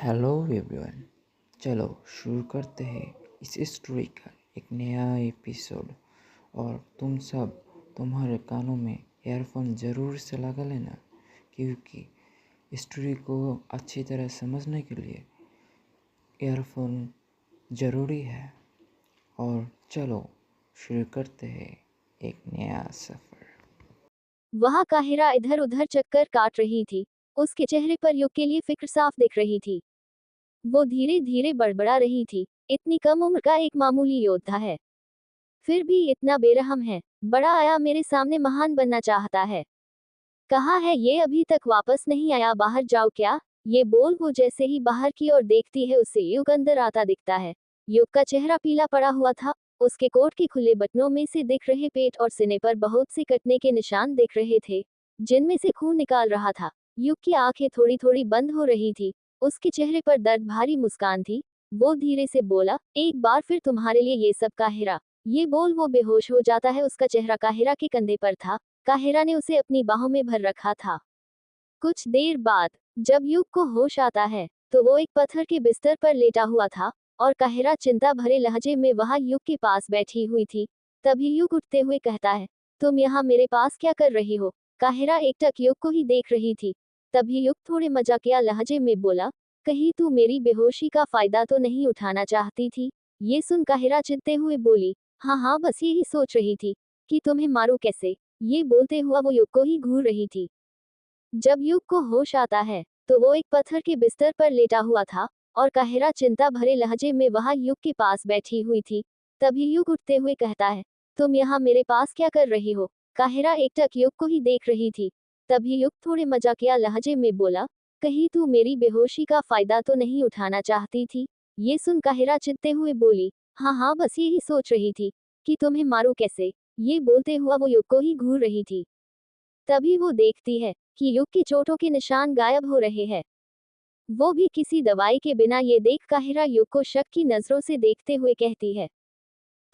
Hello everyone. चलो शुरू करते हैं इस स्टोरी का एक नया एपिसोड। और तुम सब तुम्हारे कानों में ईयरफोन ज़रूर से लगा लेना, क्योंकि स्टोरी को अच्छी तरह समझने के लिए ईयरफोन ज़रूरी है। और चलो शुरू करते हैं एक नया सफ़र। वहाँ काहिरा इधर उधर चक्कर काट रही थी। उसके चेहरे पर युग के लिए फिक्र साफ दिख रही थी। वो धीरे धीरे बड़बड़ा रही थी। इतनी कम उम्र का एक मामूली योद्धा है, फिर भी इतना बेरहम है। बड़ा आया मेरे सामने महान बनना चाहता है। कहाँ है ये, अभी तक वापस नहीं आया, बाहर जाओ क्या। ये बोल वो जैसे ही बाहर की ओर देखती है उसे युग अंदर आता दिखता है। युग का चेहरा पीला पड़ा हुआ था। उसके कोट के खुले बटनों में से दिख रहे पेट और सीने पर बहुत से कटने के निशान दिख रहे थे, जिनमें से खून निकाल रहा था। युग की आंखें थोड़ी थोड़ी बंद हो रही थी। उसके चेहरे पर दर्द भारी मुस्कान थी। वो धीरे से बोला, एक बार फिर तुम्हारे लिए ये सब काहिरा। ये बोल वो बेहोश हो जाता है। उसका चेहरा काहिरा के कंधे पर था। काहिरा ने उसे अपनी बाहों में भर रखा था। कुछ देर बाद जब युग को होश आता है तो वो एक पत्थर के बिस्तर पर लेटा हुआ था, और काहिरा चिंता भरे लहजे में वहां युग के पास बैठी हुई थी। तभी युग उठते हुए कहता है, तुम यहाँ मेरे पास क्या कर रही हो। काहिरा एकटक युग को ही देख रही थी। तभी युग थोड़े मजाकिया लहजे में बोला, कहीं तू मेरी बेहोशी का फायदा तो नहीं उठाना चाहती थी। ये सुन काहिरा चिढ़ते हुए बोली, हाँ हाँ, बस यही सोच रही थी कि तुम्हें मारूं कैसे। ये बोलते हुआ वो युग को ही घूर रही थी। जब युग को होश आता है तो वो एक पत्थर के बिस्तर पर लेटा हुआ था, और काहिरा चिंता भरे लहजे में वहां युग के पास बैठी हुई थी। तभी युग उठते हुए कहता है, तुम यहाँ मेरे पास क्या कर रही हो। काहिरा एकटक युग को ही देख रही थी। तभी युग थोड़े मजाकिया लहजे में बोला, कहीं तू मेरी बेहोशी का फायदा तो नहीं उठाना चाहती थी। ये सुन काहिरा चिढ़ते हुए बोली, हाँ हाँ, बस यही सोच रही थी कि तुम्हें मारूं कैसे। ये बोलते हुआ वो युग को ही घूर रही थी। तभी वो देखती है कि युग की चोटों के निशान गायब हो रहे हैं, वो भी किसी दवाई के बिना। ये देख काहिरा युग को शक की नजरों से देखते हुए कहती है,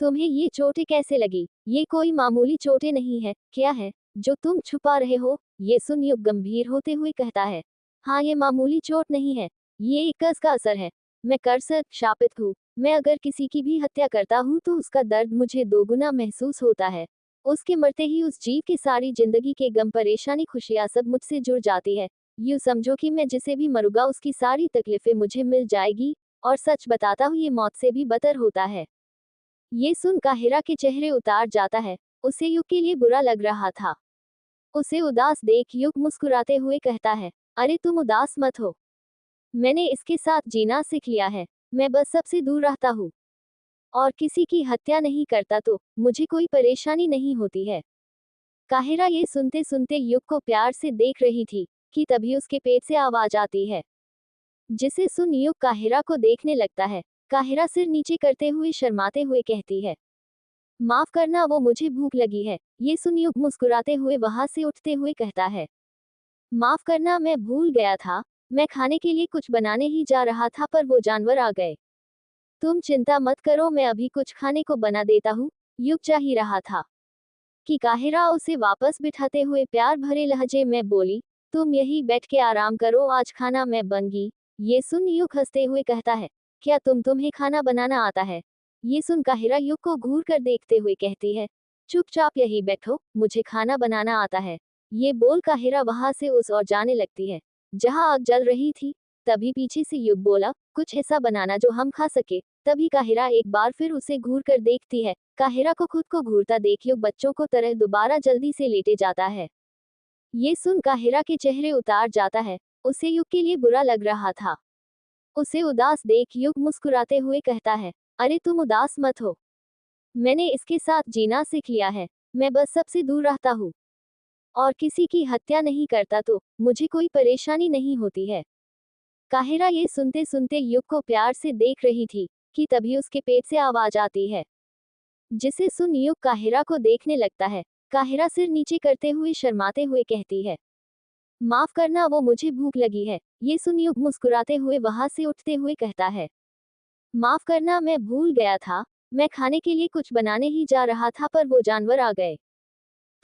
तुम्हें ये चोटें कैसे लगी। ये कोई मामूली चोटें नहीं है, क्या है जो तुम छुपा रहे हो। ये सुन युग गंभीर होते हुए कहता है, हाँ, ये मामूली चोट नहीं है, ये एक कर्ज का असर है। मैं कर्ज से शापित हूँ। मैं अगर किसी की भी हत्या करता हूँ तो उसका दर्द मुझे दोगुना महसूस होता है। उसके मरते ही उस जीव की सारी जिंदगी के गम, परेशानी, खुशियाँ सब मुझसे जुड़ जाती है। यूँ समझो कि मैं जिसे भी मरूंगा उसकी सारी तकलीफें मुझे मिल जाएगी। और सच बताता हूँ, ये मौत से भी बदतर होता है। ये सुन काहिरा के चेहरे उतार जाता है। उसे युग के लिए बुरा लग रहा था। उसे उदास देख युग मुस्कुराते हुए कहता है, अरे तुम उदास मत हो। मैंने इसके साथ जीना सीख लिया है। मैं बस सबसे दूर रहता हूँ और किसी की हत्या नहीं करता, तो मुझे कोई परेशानी नहीं होती है। काहिरा ये सुनते सुनते युग को प्यार से देख रही थी कि तभी उसके पेट से आवाज आती है, जिसे सुन युग काहिरा को देखने लगता है। काहिरा सिर नीचे करते हुए शर्माते हुए कहती है, माफ करना, वो मुझे भूख लगी है। ये सुन युग मुस्कुराते हुए वहां से उठते हुए कहता है, माफ करना, मैं भूल गया था। मैं खाने के लिए कुछ बनाने ही जा रहा था पर वो जानवर आ गए। तुम चिंता मत करो, मैं अभी कुछ खाने को बना देता हूँ। युग चाह ही रहा था कि काहिरा उसे वापस बिठाते हुए प्यार भरे लहजे में बोली, तुम यही बैठ के आराम करो, आज खाना मैं बनगी। ये सुन युग हंसते हुए कहता है, क्या तुम्हें खाना बनाना आता है। ये सुन काहिरा युग को घूर कर देखते हुए कहती है, चुपचाप यही बैठो, मुझे खाना बनाना आता है। ये बोल काहिरा वहां से उस ओर जाने लगती है जहां आग जल रही थी। तभी पीछे से युग बोला, कुछ ऐसा बनाना जो हम खा सके। तभी काहिरा एक बार फिर उसे घूर कर देखती है। काहिरा को खुद को घूरता देख युग बच्चों को तरह दोबारा जल्दी से लेटे जाता है। ये सुन काहिरा के चेहरे उतार जाता है। उसे युग के लिए बुरा लग रहा था। उसे उदास देख युग मुस्कुराते हुए कहता है, अरे तुम उदास मत हो। मैंने इसके साथ जीना सीख लिया है। मैं बस सबसे दूर रहता हूँ और किसी की हत्या नहीं करता, तो मुझे कोई परेशानी नहीं होती है। काहिरा ये सुनते सुनते युग को प्यार से देख रही थी कि तभी उसके पेट से आवाज आती है, जिसे सुन युग काहिरा को देखने लगता है। काहिरा सिर नीचे करते हुए शर्माते हुए कहती है, माफ करना, वो मुझे भूख लगी है। ये सुन युग मुस्कुराते हुए वहां से उठते हुए कहता है, माफ करना, मैं भूल गया था। मैं खाने के लिए कुछ बनाने ही जा रहा था पर वो जानवर आ गए।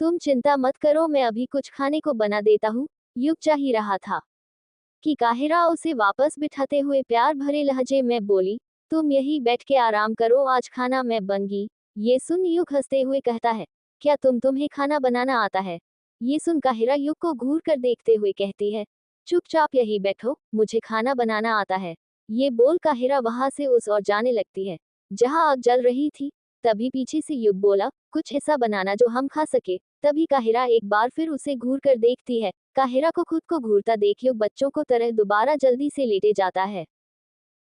तुम चिंता मत करो, मैं अभी कुछ खाने को बना देता हूँ। युग चाह ही रहा था कि काहिरा उसे वापस बिठाते हुए प्यार भरे लहजे में बोली, तुम यही बैठ के आराम करो, आज खाना मैं बनगी। ये सुन युग हंसते हुए कहता है, क्या तुम्हें खाना बनाना आता है? ये सुन काहिरा युग को घूर कर देखते हुए कहती है, चुपचाप यही बैठो, मुझे खाना बनाना आता है। ये बोल काहिरा वहां से उस ओर जाने लगती है जहां आग जल रही थी। तभी पीछे से युग बोला, कुछ ऐसा बनाना जो हम खा सके। तभी काहिरा एक बार फिर उसे घूर कर देखती है। काहिरा को खुद को घूरता देख युग बच्चों को तरह दोबारा जल्दी से लेटे जाता है।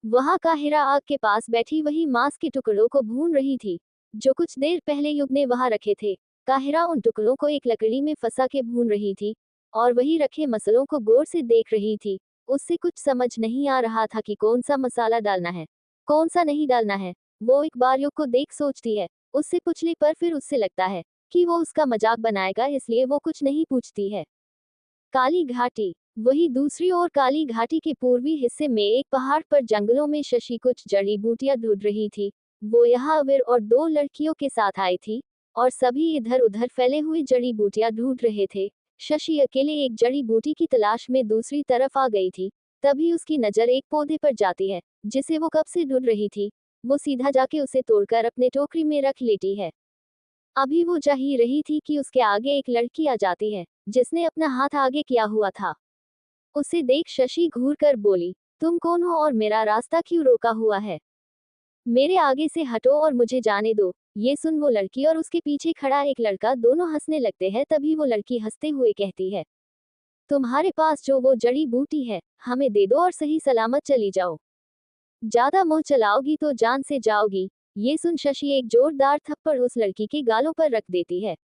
वहां काहिरा आग के पास बैठी वही मांस के टुकड़ों को भून रही थी जो कुछ देर पहले युग ने वहां रखे थे। काहिरा उन टुकड़ों को एक लकड़ी में फंसा के भून रही थी और वही रखे मसालों को गौर से देख रही थी। उससे कुछ समझ नहीं आ रहा था कि कौन सा मसाला डालना है, कौन सा नहीं डालना है। वो एक बार युग को देख सोचती है, उससे पूछने पर फिर उससे लगता है कि वो उसका मजाक बनाएगा, इसलिए वो कुछ नहीं पूछती है। काली घाटी। वही दूसरी ओर काली घाटी के पूर्वी हिस्से में एक पहाड़ पर जंगलों में शशि कुछ जड़ी बूटियां ढूंढ रही थी। वो यहाँ अवीर और 2 लड़कियों के साथ आई थी और सभी इधर उधर फैले हुए जड़ी बूटियां ढूंढ रहे थे। शशि अकेले एक जड़ी बूटी की तलाश में दूसरी तरफ आ गई थी। तभी उसकी नजर एक पौधे पर जाती है जिसे वो कब से ढूंढ रही थी। वो सीधा जाके उसे तोड़कर अपने टोकरी में रख लेती है। अभी वो जा ही रही थी कि उसके आगे एक लड़की आ जाती है जिसने अपना हाथ आगे किया हुआ था। उसे देख शशि घूर कर बोली, तुम कौन हो और मेरा रास्ता क्यों रोका हुआ है? मेरे आगे से हटो और मुझे जाने दो। ये सुन वो लड़की और उसके पीछे खड़ा एक लड़का दोनों हंसने लगते हैं। तभी वो लड़की हंसते हुए कहती है, तुम्हारे पास जो वो जड़ी बूटी है, हमें दे दो और सही सलामत चली जाओ। ज्यादा मुंह चलाओगी तो जान से जाओगी। ये सुन शशि एक जोरदार थप्पड़ उस लड़की के गालों पर रख देती है।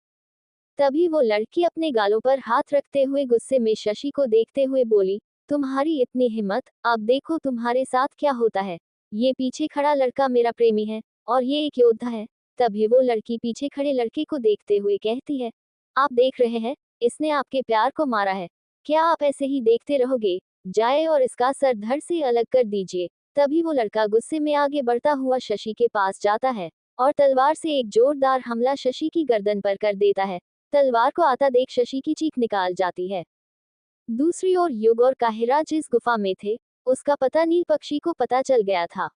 तभी वो लड़की अपने गालों पर हाथ रखते हुए गुस्से में शशि को देखते हुए बोली, तुम्हारी इतनी हिम्मत, अब देखो तुम्हारे साथ क्या होता है। ये पीछे खड़ा लड़का मेरा प्रेमी है और ये एक योद्धा है। तभी वो लड़की पीछे खड़े लड़के को देखते हुए कहती है, आप देख रहे हैं, इसने आपके प्यार को मारा है। क्या आप ऐसे ही देखते रहोगे? जाए और इसका सर धड़ से अलग कर दीजिए। तभी वो लड़का गुस्से में आगे बढ़ता हुआ शशि के पास जाता है और तलवार से एक जोरदार हमला शशि की गर्दन पर कर देता है। तलवार को आता देख शशि की चीख निकाल जाती है। दूसरी ओर युग और काहिरा जिस गुफा में थे, उसका पता नील पक्षी को पता चल गया था।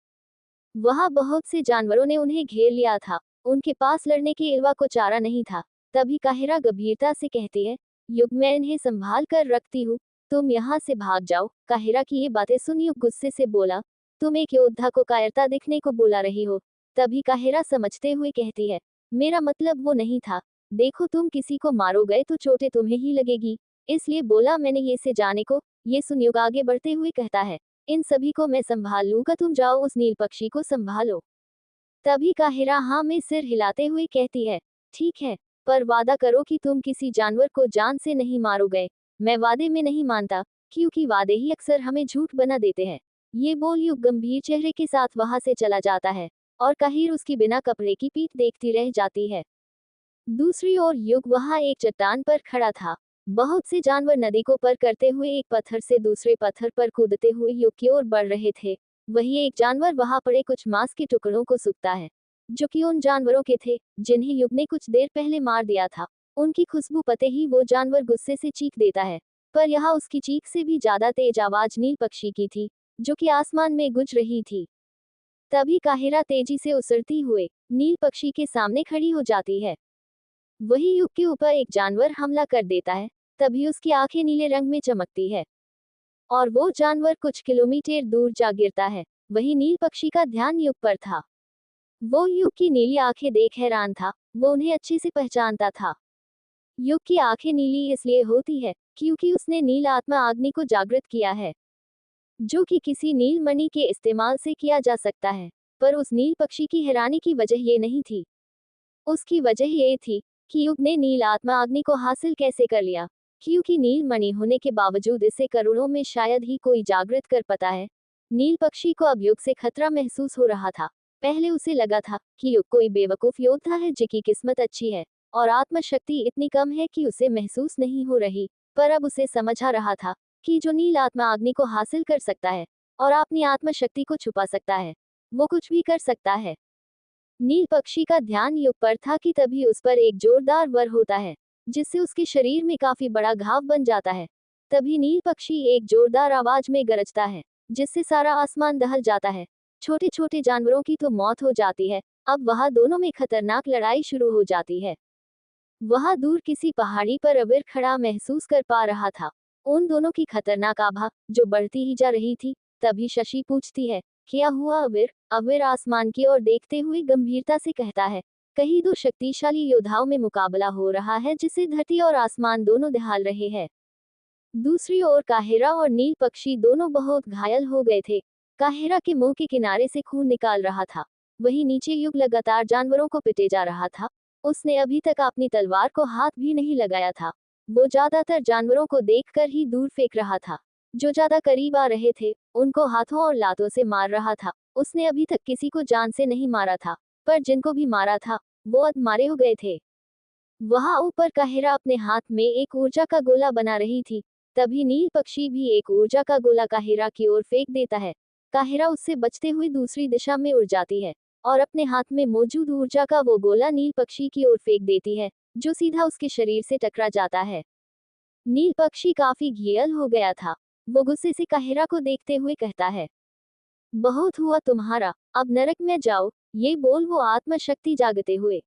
वहां बहुत से जानवरों ने उन्हें घेर लिया था। उनके पास लड़ने के अलावा को चारा नहीं था। तभी काहिरा गंभीरता से कहती है, युग मैं इन्हें संभाल कर रखती हूँ, तुम यहाँ से भाग जाओ। काहिरा की ये बातें सुन युग गुस्से से बोला, तुम एक योद्धा को कायरता दिखने को बुला रही हो। तभी काहिरा समझते हुए कहती है, मेरा मतलब वो नहीं था। देखो तुम किसी को मारोगे तो चोटें तुम्हें ही लगेगी, इसलिए बोला मैंने ये से जाने को। ये सुन युग आगे बढ़ते हुए कहता है, इन सभी को मैं संभाल लूंगा, तुम जाओ उस नील पक्षी को संभालो। तभी काहिरा हाँ में सिर हिलाते हुए कहती है, ठीक है, पर वादा करो कि तुम किसी जानवर को जान से नहीं मारोगे। मैं वादे में नहीं मानता, क्योंकि वादे ही अक्सर हमें झूठ बना देते हैं। ये बोल युग गंभीर चेहरे के साथ वहां से चला जाता है और काहिर उसकी बिना कपड़े की पीठ देखती रह जाती है। दूसरी ओर युग वहां एक चट्टान पर खड़ा था। बहुत से जानवर नदी को पार करते हुए एक पत्थर से दूसरे पत्थर पर कूदते हुए युग की ओर बढ़ रहे थे। वही एक जानवर वहां पड़े कुछ मांस के टुकड़ों को सूखता है जो कि उन जानवरों के थे जिन्हें युग ने कुछ देर पहले मार दिया था। उनकी खुशबू पते ही वो जानवर गुस्से से चीख देता है, पर यहाँ उसकी चीख से भी ज्यादा तेज आवाज नील पक्षी की थी जो कि आसमान में गूंज रही थी। तभी काहिरा तेजी से उछलती हुए नील पक्षी के सामने खड़ी हो जाती है। वही युग के ऊपर एक जानवर हमला कर देता है। तभी उसकी आंखें नीले रंग में चमकती है और वो जानवर कुछ किलोमीटर दूर जा गिरता है। वही नील पक्षी का ध्यान युग पर था। वो युग की नीली आंखें देख हैरान था। वो उन्हें अच्छे से पहचानता था। युग की आंखें नीली इसलिए होती है क्योंकि उसने नील आत्मा अग्नि को जागृत किया है जो कि किसी नील मणि के इस्तेमाल से किया जा सकता है। पर उस नील पक्षी की हैरानी की वजह ये नहीं थी। उसकी वजह ये थी कि युग ने नील आत्मा अग्नि को हासिल कैसे कर लिया, क्योंकि नील मणि होने के बावजूद इसे करोड़ों में शायद ही कोई जागृत कर पाता है। नील पक्षी को अब युग से खतरा महसूस हो रहा था। पहले उसे लगा था कि युग कोई बेवकूफ योद्धा है जिसकी किस्मत अच्छी है और आत्मशक्ति इतनी कम है कि उसे महसूस नहीं हो रही। पर अब उसे समझ आ रहा था कि जो नील आत्मा अग्नि को हासिल कर सकता है और अपनी आत्मशक्ति को छुपा सकता है, वो कुछ भी कर सकता है। नील पक्षी का ध्यान युग पर था कि तभी उस पर एक जोरदार वर होता है जिससे उसके शरीर में काफी बड़ा घाव बन जाता है। तभी नील पक्षी एक जोरदार आवाज में गरजता है, जिससे सारा आसमान दहल जाता है। छोटे छोटे जानवरों की तो मौत हो जाती है। अब वहां दोनों में खतरनाक लड़ाई शुरू हो जाती है। वहां दूर किसी पहाड़ी पर अबीर खड़ा महसूस कर पा रहा था उन दोनों की खतरनाक आभा, जो बढ़ती ही जा रही थी। तभी शशि पूछती है, क्या हुआ अबीर? अबीर आसमान की ओर देखते हुए गंभीरता से कहता है, कहीं दो शक्तिशाली योद्धाओं में मुकाबला हो रहा है, जिसे धरती और आसमान दोनों दहाल रहे हैं। दूसरी ओर काहिरा और नील पक्षी दोनों बहुत घायल हो गए थे। काहिरा के मुंह के किनारे से खून निकाल रहा था। वहीं नीचे युग लगातार जानवरों को पिटे जा रहा था। उसने अभी तक अपनी तलवार को हाथ भी नहीं लगाया था। वो ज्यादातर जानवरों को देखकर ही दूर फेंक रहा था। जो ज्यादा करीब आ रहे थे, उनको हाथों और लातों से मार रहा था। उसने अभी तक किसी को जान से नहीं मारा था, पर जिनको भी मारा था, वो अधमारे हो गए थे। वहां ऊपर काहिरा अपने हाथ में एक ऊर्जा का गोला बना रही थी। तभी नील पक्षी भी एक ऊर्जा का गोला काहिरा की ओर फेंक देता है। काहिरा उससे बचते हुए दूसरी दिशा में उड़ जाती है और अपने हाथ में मौजूद ऊर्जा का वो गोला नील पक्षी की ओर फेंक देती है, जो सीधा उसके शरीर से टकरा जाता है। नील पक्षी काफी घायल हो गया था। वो गुस्से से काहिरा को देखते हुए कहता है, बहुत हुआ तुम्हारा, अब नरक में जाओ। ये बोल वो आत्मशक्ति जागते हुए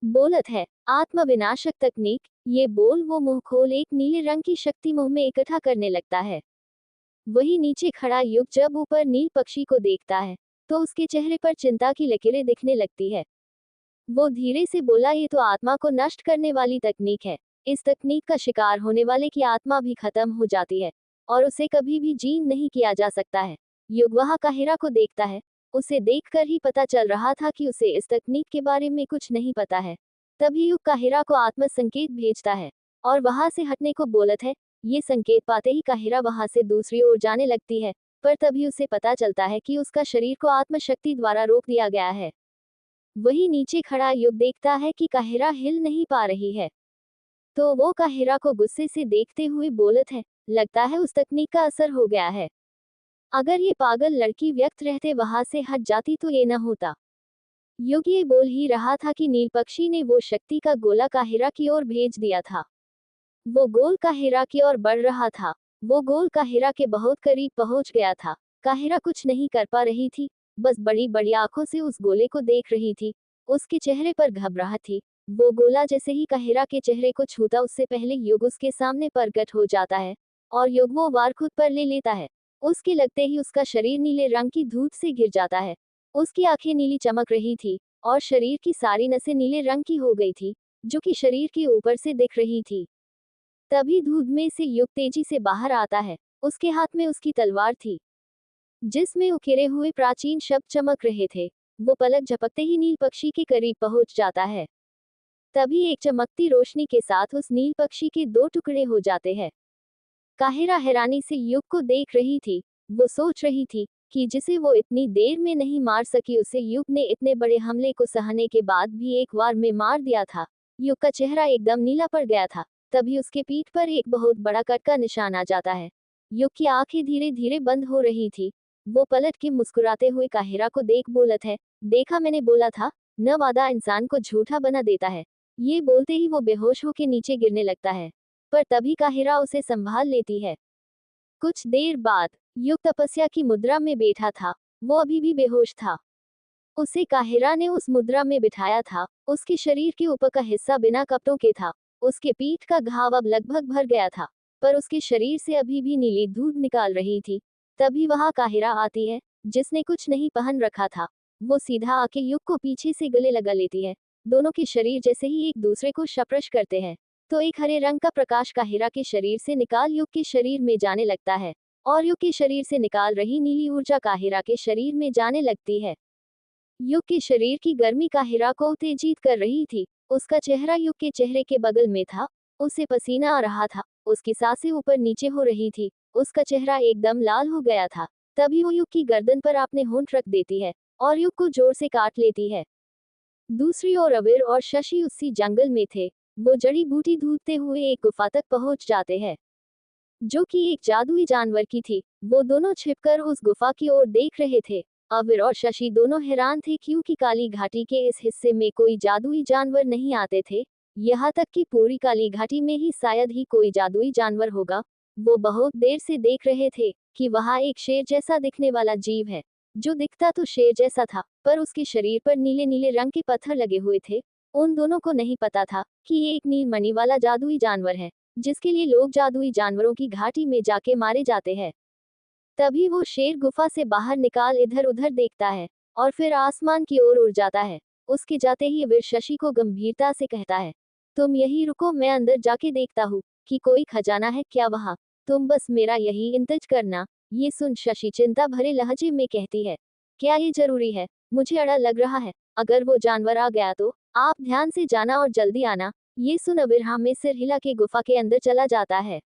बोलत है, आत्म विनाशक तकनीक। ये बोल वो मुंह खोल एक नीले रंग की शक्ति मुंह में इकट्ठा करने लगता है। वही नीचे खड़ा युग जब ऊपर नील पक्षी को देखता है, तो उसके चेहरे पर चिंता की लकीरें दिखने लगती है। वो धीरे से बोला, ये तो आत्मा को नष्ट करने वाली तकनीक है। इस तकनीक का शिकार होने वाले की आत्मा भी खत्म हो जाती है और उसे कभी भी जीर्ण नहीं किया जा सकता है। युग वहां काहिरा को देखता है। उसे देखकर ही पता चल रहा था कि उसे इस तकनीक के बारे में कुछ नहीं पता है। तभी युग काहिरा को आत्म संकेत भेजता है और वहां से हटने को बोलत है। ये संकेत पाते ही काहिरा वहां से दूसरी ओर जाने लगती है, पर तभी उसे पता चलता है कि उसका शरीर को आत्मशक्ति द्वारा रोक दिया गया है। वही नीचे खड़ा युग देखता है कि काहिरा हिल नहीं पा रही है, तो वो काहिरा को गुस्से से देखते हुए बोलत है, लगता है उस तकनीक का असर हो गया है। अगर ये पागल लड़की व्यक्त रहते वहां से हट जाती तो ये न होता। युग ये बोल ही रहा था कि नील पक्षी ने वो शक्ति का गोला काहिरा की ओर भेज दिया था। वो गोल काहिरा की ओर बढ़ रहा था। वो गोल काहिरा के बहुत करीब पहुंच गया था। काहिरा कुछ नहीं कर पा रही थी, बस बड़ी बड़ी आंखों से उस गोले को देख रही थी। उसके चेहरे पर घबराहट थी। वो गोला जैसे ही काहिरा के चेहरे को छूता, उससे पहले युग उसके सामने प्रकट हो जाता है और युग वो वार खुद पर ले लेता है। उसके लगते ही उसका शरीर नीले रंग की धूप से घिर जाता है। उसकी आंखें नीली चमक रही थी और शरीर की सारी नसें नीले रंग की हो गई थी, जो कि शरीर के ऊपर से दिख रही थी। तभी धूप में से युग तेजी से बाहर आता है। उसके हाथ में उसकी तलवार थी, जिसमें उकेरे हुए प्राचीन शब्द चमक रहे थे। वो पलक झपकते ही नील पक्षी के करीब पहुंच जाता है। तभी एक चमकती रोशनी के साथ उस नील पक्षी के दो टुकड़े हो जाते हैं। काहिरा हैरानी से युग को देख रही थी। वो सोच रही थी कि जिसे वो इतनी देर में नहीं मार सकी, उसे युग ने इतने बड़े हमले को सहने के बाद भी एक बार में मार दिया था। युग का चेहरा एकदम नीला पड़ गया था। तभी उसके पीठ पर एक बहुत बड़ा कट का निशान आ जाता है। युग की आंखें धीरे धीरे बंद हो रही थी। वो पलट के मुस्कुराते हुए काहिरा को देख बोलत है, देखा, मैंने बोला था न, वादा इंसान को झूठा बना देता है। ये बोलते ही वो बेहोश होकर नीचे गिरने लगता है, पर तभी काहिरा उसे संभाल लेती है। कुछ देर बाद युग तपस्या की मुद्रा में बैठा था। वो अभी भी बेहोश था। उसे काहिरा ने उस मुद्रा में बिठाया था। उसके शरीर के ऊपर का हिस्सा बिना कपड़ों के था। उसके पीठ का घाव अब लगभग भर गया था, पर उसके शरीर से अभी भी नीली धूप निकाल रही थी। तभी वहां काहिरा आती है, जिसने कुछ नहीं पहन रखा था। वो सीधा आके युग को पीछे से गले लगा लेती है। दोनों के शरीर जैसे ही एक दूसरे को स्पर्श करते हैं, तो एक हरे रंग का प्रकाश काहिरा के शरीर से निकाल युग के शरीर में जाने लगता है और युग के शरीर से निकाल रही नीली ऊर्जा काहिरा के शरीर में जाने लगती है। युग के शरीर की गर्मी काहिरा को उत्तेजित कर रही थी। उसका चेहरा युग के चेहरे के बगल में था। उसे पसीना आ रहा था। उसकी सांसें ऊपर नीचे हो रही थी। उसका चेहरा एकदम लाल हो गया था। तभी वो युग की गर्दन पर अपने होंठ रख देती है और युग को जोर से काट लेती है। दूसरी ओर अबीर और शशि उसी जंगल में थे। वो जड़ी बूटी ढूंढते हुए एक गुफा तक पहुंच जाते हैं, जो कि एक जादुई जानवर की थी। वो दोनों छिपकर उस गुफा की ओर देख रहे थे। अबीर और शशि दोनों हैरान थे, क्योंकि काली घाटी के इस हिस्से में कोई जादुई जानवर नहीं आते थे। यहाँ तक कि पूरी काली घाटी में ही शायद ही कोई जादुई जानवर होगा। वो बहुत देर से देख रहे थे कि वहां एक शेर जैसा दिखने वाला जीव है, जो दिखता तो शेर जैसा था, पर उसके शरीर पर नीले नीले रंग के पत्थर लगे हुए थे। उन दोनों को नहीं पता था कि ये एक नील मणि वाला जादुई जानवर है, जिसके लिए लोग जादुई जानवरों की घाटी में जाके मारे जाते हैं। तभी वो शेर गुफा से बाहर निकाल इधर उधर देखता है और फिर आसमान की ओर उड़ जाता है। उसके जाते ही वीर शशि को गंभीरता से कहता है, तुम यहीं रुको, मैं अंदर जाके देखता हूँ कि कोई खजाना है क्या वहाँ। तुम बस मेरा यही इंतज करना। ये सुन शशि चिंता भरे लहजे में कहती है, क्या ये जरूरी है? मुझे अड़ा लग रहा है, अगर वो जानवर आ गया तो। आप ध्यान से जाना और जल्दी आना। ये सुन अबीर हाँ में सिर हिला के गुफा के अंदर चला जाता है।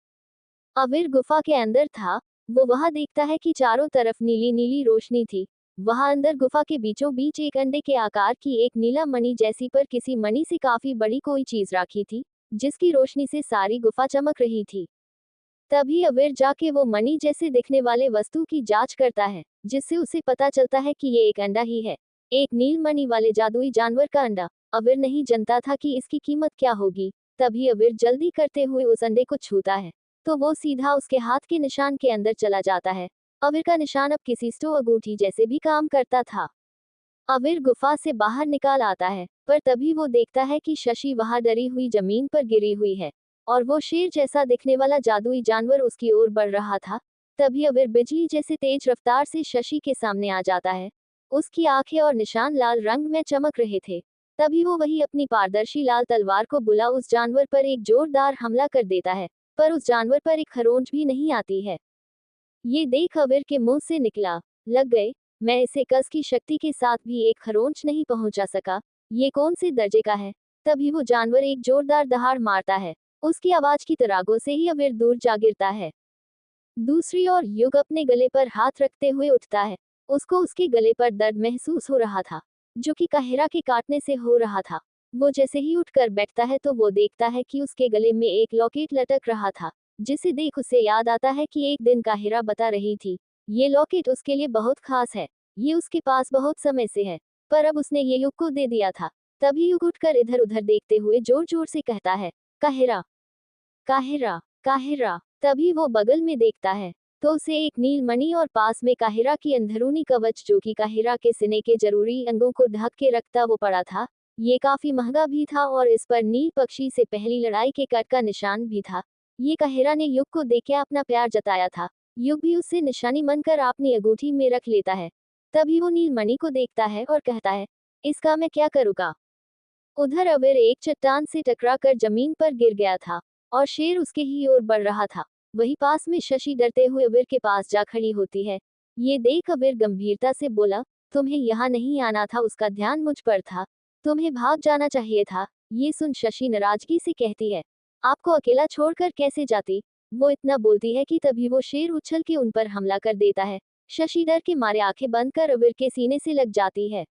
अबीर गुफा के अंदर था। वो वहां देखता है कि चारों तरफ नीली नीली रोशनी थी। वहां अंदर गुफा के बीचों बीच एक अंडे के आकार की एक नीला मणि जैसी पर किसी मणि से काफी बड़ी कोई चीज रखी थी, जिसकी रोशनी से सारी गुफा चमक रही थी। तभी अबीर जाके वो मणि जैसे दिखने वाले वस्तु की जांच करता है, जिससे उसे पता चलता है कि ये एक अंडा ही है, एक नील मणि वाले जादुई जानवर का अंडा। अबीर नहीं जानता था कि इसकी कीमत क्या होगी। तभी अबीर जल्दी करते हुए उस अंडे को छूता है, तो वो सीधा उसके हाथ के निशान के अंदर चला जाता है। अबीर का निशान अब किसी स्टो अंगूठी जैसे भी काम करता था। अबीर गुफा से बाहर निकाल आता है, पर तभी वो देखता है कि शशि वहां डरी हुई जमीन पर गिरी हुई है, और वो शेर जैसा दिखने वाला जादुई जानवर उसकी ओर बढ़ रहा था। तभी अबीर बिजली जैसे तेज रफ्तार से शशि के सामने आ जाता है। उसकी आंखें और निशान लाल रंग में चमक रहे थे। तभी वो वही अपनी पारदर्शी लाल तलवार को बुला उस जानवर पर एक जोरदार हमला कर देता है, पर उस जानवर पर एक खरोंच भी नहीं आती है। ये देख अबीर के मुंह से निकला, लग गए, मैं इसे कस की शक्ति के साथ भी एक खरोंच नहीं पहुंचा सका। ये कौन से दर्जे का है? तभी वो जानवर एक जोरदार दहाड़ मारता है। उसकी आवाज की तरागों से ही अबीर दूर जा गिरता है। दूसरी ओर युग अपने गले पर हाथ रखते हुए उठता है। उसको उसके गले पर दर्द महसूस हो रहा था, जो कि काहिरा के काटने से हो रहा था। वो जैसे ही उठकर बैठता है तो वो देखता है कि उसके गले में एक लॉकेट लटक रहा था, जिसे देख उसे याद आता है कि एक दिन काहिरा बता रही थी, ये लॉकेट उसके लिए बहुत खास है, ये उसके पास बहुत समय से है, पर अब उसने ये युग को दे दिया था। तभी युग उठकर इधर उधर देखते हुए जोर जोर से कहता है, काहिरा, काहिरा, काहिरा। तभी वो बगल में देखता है, तो उसे एक नील मणि और पास में काहिरा की अंदरूनी कवच, जो कि काहिरा के सिने के जरूरी अंगों को ढक के रखता वो पड़ा था। ये काफी महंगा भी था और इस पर नील पक्षी से पहली लड़ाई के कट का निशान भी था। ये काहिरा ने युग को देके अपना प्यार जताया था। युग भी उससे निशानी मनकर अपनी अंगूठी में रख लेता है। तभी वो नील मणि को देखता है और कहता है, इसका मैं क्या करूँगा। उधर अबीर एक चट्टान से टकरा कर जमीन पर गिर गया था, और शेर उसके ही ओर बढ़ रहा था। वही पास में शशि डरते हुए अबीर के पास जा खड़ी होती है। ये देख अबीर गंभीरता से बोला, तुम्हें यहाँ नहीं आना था, उसका ध्यान मुझ पर था, तुम्हें भाग जाना चाहिए था। ये सुन शशि नाराजगी से कहती है, आपको अकेला छोड़कर कैसे जाती। वो इतना बोलती है कि तभी वो शेर उछल के उन पर हमला कर देता है। शशि डर के मारे आंखें बंद कर अबीर के सीने से लग जाती है।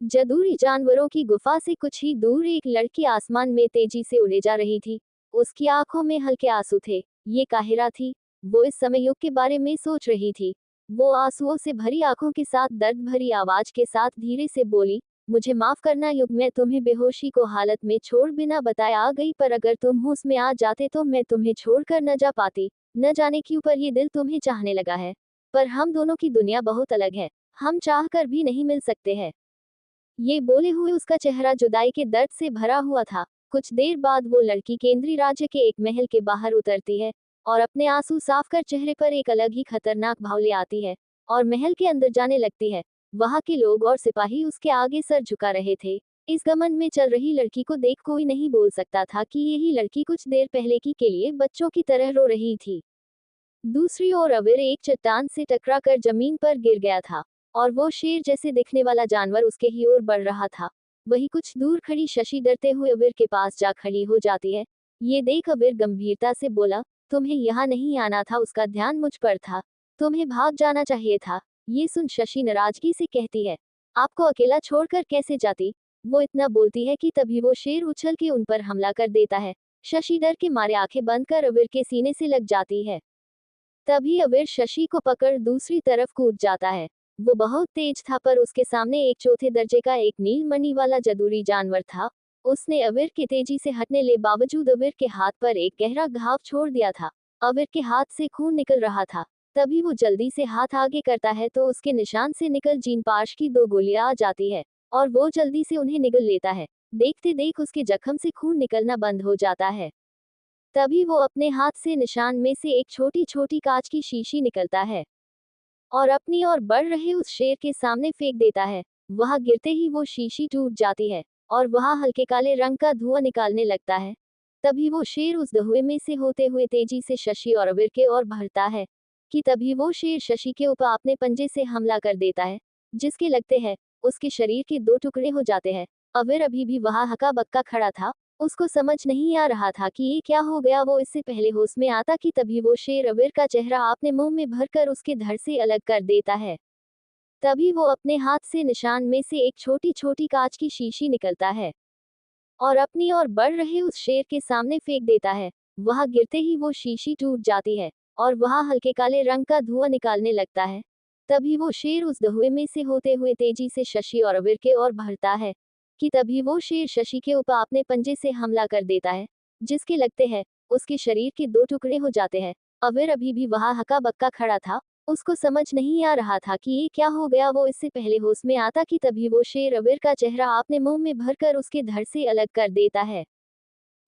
जदूरी जानवरों की गुफा से कुछ ही दूर एक लड़की आसमान में तेजी से उड़े जा रही थी। उसकी आंखों में हल्के आंसू थे। ये काहिरा थी। वो इस समय युग के बारे में सोच रही थी। वो आंसुओं से भरी आंखों के साथ दर्द भरी आवाज के साथ धीरे से बोली, मुझे माफ करना युग, मैं तुम्हें बेहोशी को हालत में छोड़ बिना बताए आ गई, पर अगर तुम होश में आ जाते तो मैं तुम्हें छोड़कर न जा पाती। न जाने क्यों पर ये दिल तुम्हें चाहने लगा है, पर हम दोनों की दुनिया बहुत अलग है, हम चाह कर भी नहीं मिल सकते हैं। ये बोले हुए उसका चेहरा जुदाई के दर्द से भरा हुआ था। कुछ देर बाद वो लड़की केंद्रीय राज्य के एक महल के बाहर उतरती है, और अपने आंसू साफ कर चेहरे पर एक अलग ही खतरनाक भाव ले आती है, और महल के अंदर जाने लगती है। वहां के लोग और सिपाही उसके आगे सर झुका रहे थे। इस घमंड में चल रही लड़की को देख कोई नहीं बोल सकता था कि यही लड़की कुछ देर पहले की के लिए बच्चों की तरह रो रही थी। दूसरी ओर अबीर एक चट्टान से टकरा कर जमीन पर गिर गया था, और वो शेर जैसे दिखने वाला जानवर उसके ही ओर बढ़ रहा था। वही कुछ दूर खड़ी शशि डरते हुए अबीर के पास जा खड़ी हो जाती है। ये देख अबीर गंभीरता से बोला, तुम्हें यहाँ नहीं आना था, उसका ध्यान मुझ पर था, तुम्हें भाग जाना चाहिए था। ये सुन शशि नाराजगी से कहती है, आपको अकेला छोड़कर कैसे जाती। वो इतना बोलती है कि तभी वो शेर उछल के उन पर हमला कर देता है। शशि डर के मारे आंखें बंद कर अबीर के सीने से लग जाती है। तभी अबीर शशि को पकड़ दूसरी तरफ कूद जाता है। वो बहुत तेज था, पर उसके सामने एक चौथे दर्जे का एक नील मणि वाला जदूरी जानवर था। उसने अबीर के तेजी से हटने ले बावजूद अबीर के हाथ पर एक गहरा घाव छोड़ दिया था। अविर के हाथ से खून निकल रहा था। तभी वो जल्दी से हाथ आगे करता है तो उसके निशान से निकल जीन पाश की 2 गोलियां आ जाती है और वो जल्दी से उन्हें निगल लेता है। देखते देख उसके जख्म से खून निकलना बंद हो जाता है। तभी वो अपने हाथ से निशान में से एक छोटी छोटी कांच की शीशी निकलता है और अपनी ओर बढ़ रहे उस शेर के सामने फेंक देता है। वहां गिरते ही वो शीशी टूट जाती है और वहां हल्के काले रंग का धुआं निकालने लगता है। तभी वो शेर उस धुएं में से होते हुए तेजी से शशि और अविर के ओर बढ़ता है कि तभी वो शेर शशि के ऊपर अपने पंजे से हमला कर देता है, जिसके लगते हैं उसके शरीर के 2 टुकड़े हो जाते हैं। अविर अभी भी वहां हक्का बक्का खड़ा था। उसको समझ नहीं आ रहा था कि ये क्या हो गया। वो इससे पहले होश में आता कि तभी वो शेर अविर का चेहरा अपने मुंह में भरकर उसके धड़ से अलग कर देता है। तभी वो अपने हाथ से निशान में से एक छोटी छोटी कांच की शीशी निकलता है और अपनी ओर बढ़ रहे उस शेर के सामने फेंक देता है। वहां गिरते ही वो शीशी टूट जाती है और वहां हल्के काले रंग का धुआं निकालने लगता है। तभी वो शेर उस धुएं में से होते हुए तेजी से शशि और अविर के ओर बढ़ता है कि तभी वो शेर शशि के ऊपर अपने पंजे से हमला कर देता है, जिसके लगते हैं उसके शरीर के 2 टुकड़े हो जाते हैं। अविर अभी भी वहां हक्का बक्का खड़ा था। उसको समझ नहीं आ रहा था कि ये क्या हो गया। वो इससे पहले होश में आता कि तभी वो शेर अविर का चेहरा अपने मुंह में भरकर उसके धड़ से अलग कर देता है।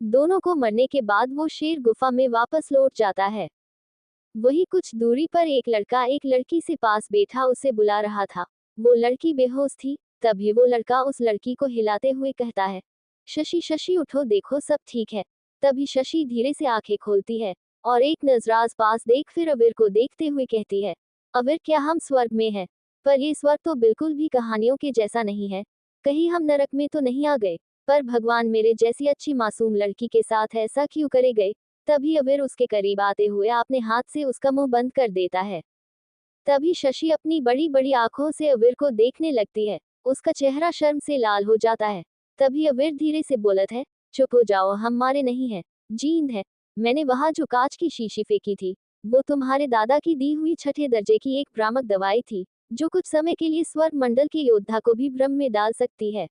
दोनों को मरने के बाद वो शेर गुफा में वापस लौट जाता है। वही कुछ दूरी पर एक लड़का एक लड़की से पास बैठा उसे बुला रहा था। वो लड़की बेहोश थी। तभी वो लड़का उस लड़की को हिलाते हुए कहता है, शशि शशि उठो, देखो सब ठीक है। तभी शशि धीरे से आंखें खोलती है और एक नजराज पास देख फिर अविर को देखते हुए कहती है, अविर क्या हम स्वर्ग में हैं? पर ये स्वर्ग तो बिल्कुल भी कहानियों के जैसा नहीं है। कहीं हम नरक में तो नहीं आ गए? पर भगवान मेरे जैसी अच्छी मासूम लड़की के साथ ऐसा क्यों करे गए? तभी अविर उसके करीब आते हुए अपने हाथ से उसका मुंह बंद कर देता है। तभी शशि अपनी बड़ी बड़ी आंखों से अविर को देखने लगती है। उसका चेहरा शर्म से लाल हो जाता है। तभी अविर धीरे से बोलत है, चुप हो जाओ, हम मारे नहीं है, जींद है। मैंने वहां जो कांच की शीशी फेंकी थी वो तुम्हारे दादा की दी हुई 6ठे दर्जे की एक भ्रामक दवाई थी, जो कुछ समय के लिए स्वर्ग मंडल के योद्धा को भी भ्रम में डाल सकती है।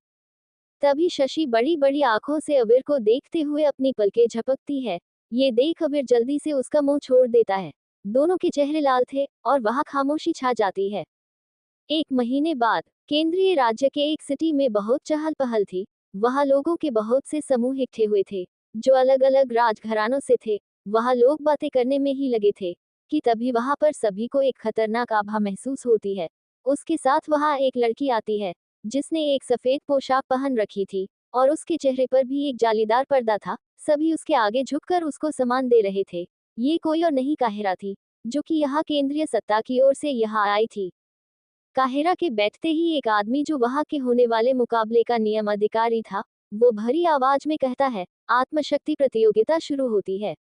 तभी शशि बड़ी बड़ी आंखों से अविर को देखते हुए अपनी पलकें झपकती है। ये देख अविर जल्दी से उसका मुंह छोड़ देता है। दोनों के चेहरे लाल थे और वहां खामोशी छा जाती है। 1 महीने बाद केंद्रीय राज्य के एक सिटी में बहुत चहल पहल थी। वहां लोगों के बहुत से समूह इकट्ठे हुए थे, जो अलग अलग राजघरानों से थे। वहां लोग बातें करने में ही लगे थे कि तभी वहां पर सभी को एक खतरनाक आभा महसूस होती है। उसके साथ वहां एक लड़की आती है, जिसने एक सफेद पोशाक पहन रखी थी और उसके चेहरे पर भी एक जालीदार पर्दा था। सभी उसके आगे झुककर उसको सम्मान दे रहे थे। ये कोई और नहीं काहिरा थी, जो कि यहाँ केंद्रीय सत्ता की ओर से यहाँ आई थी। काहिरा के बैठते ही एक आदमी जो वहां के होने वाले मुकाबले का नियम अधिकारी था, वो भरी आवाज में कहता है, आत्मशक्ति प्रतियोगिता शुरू होती है।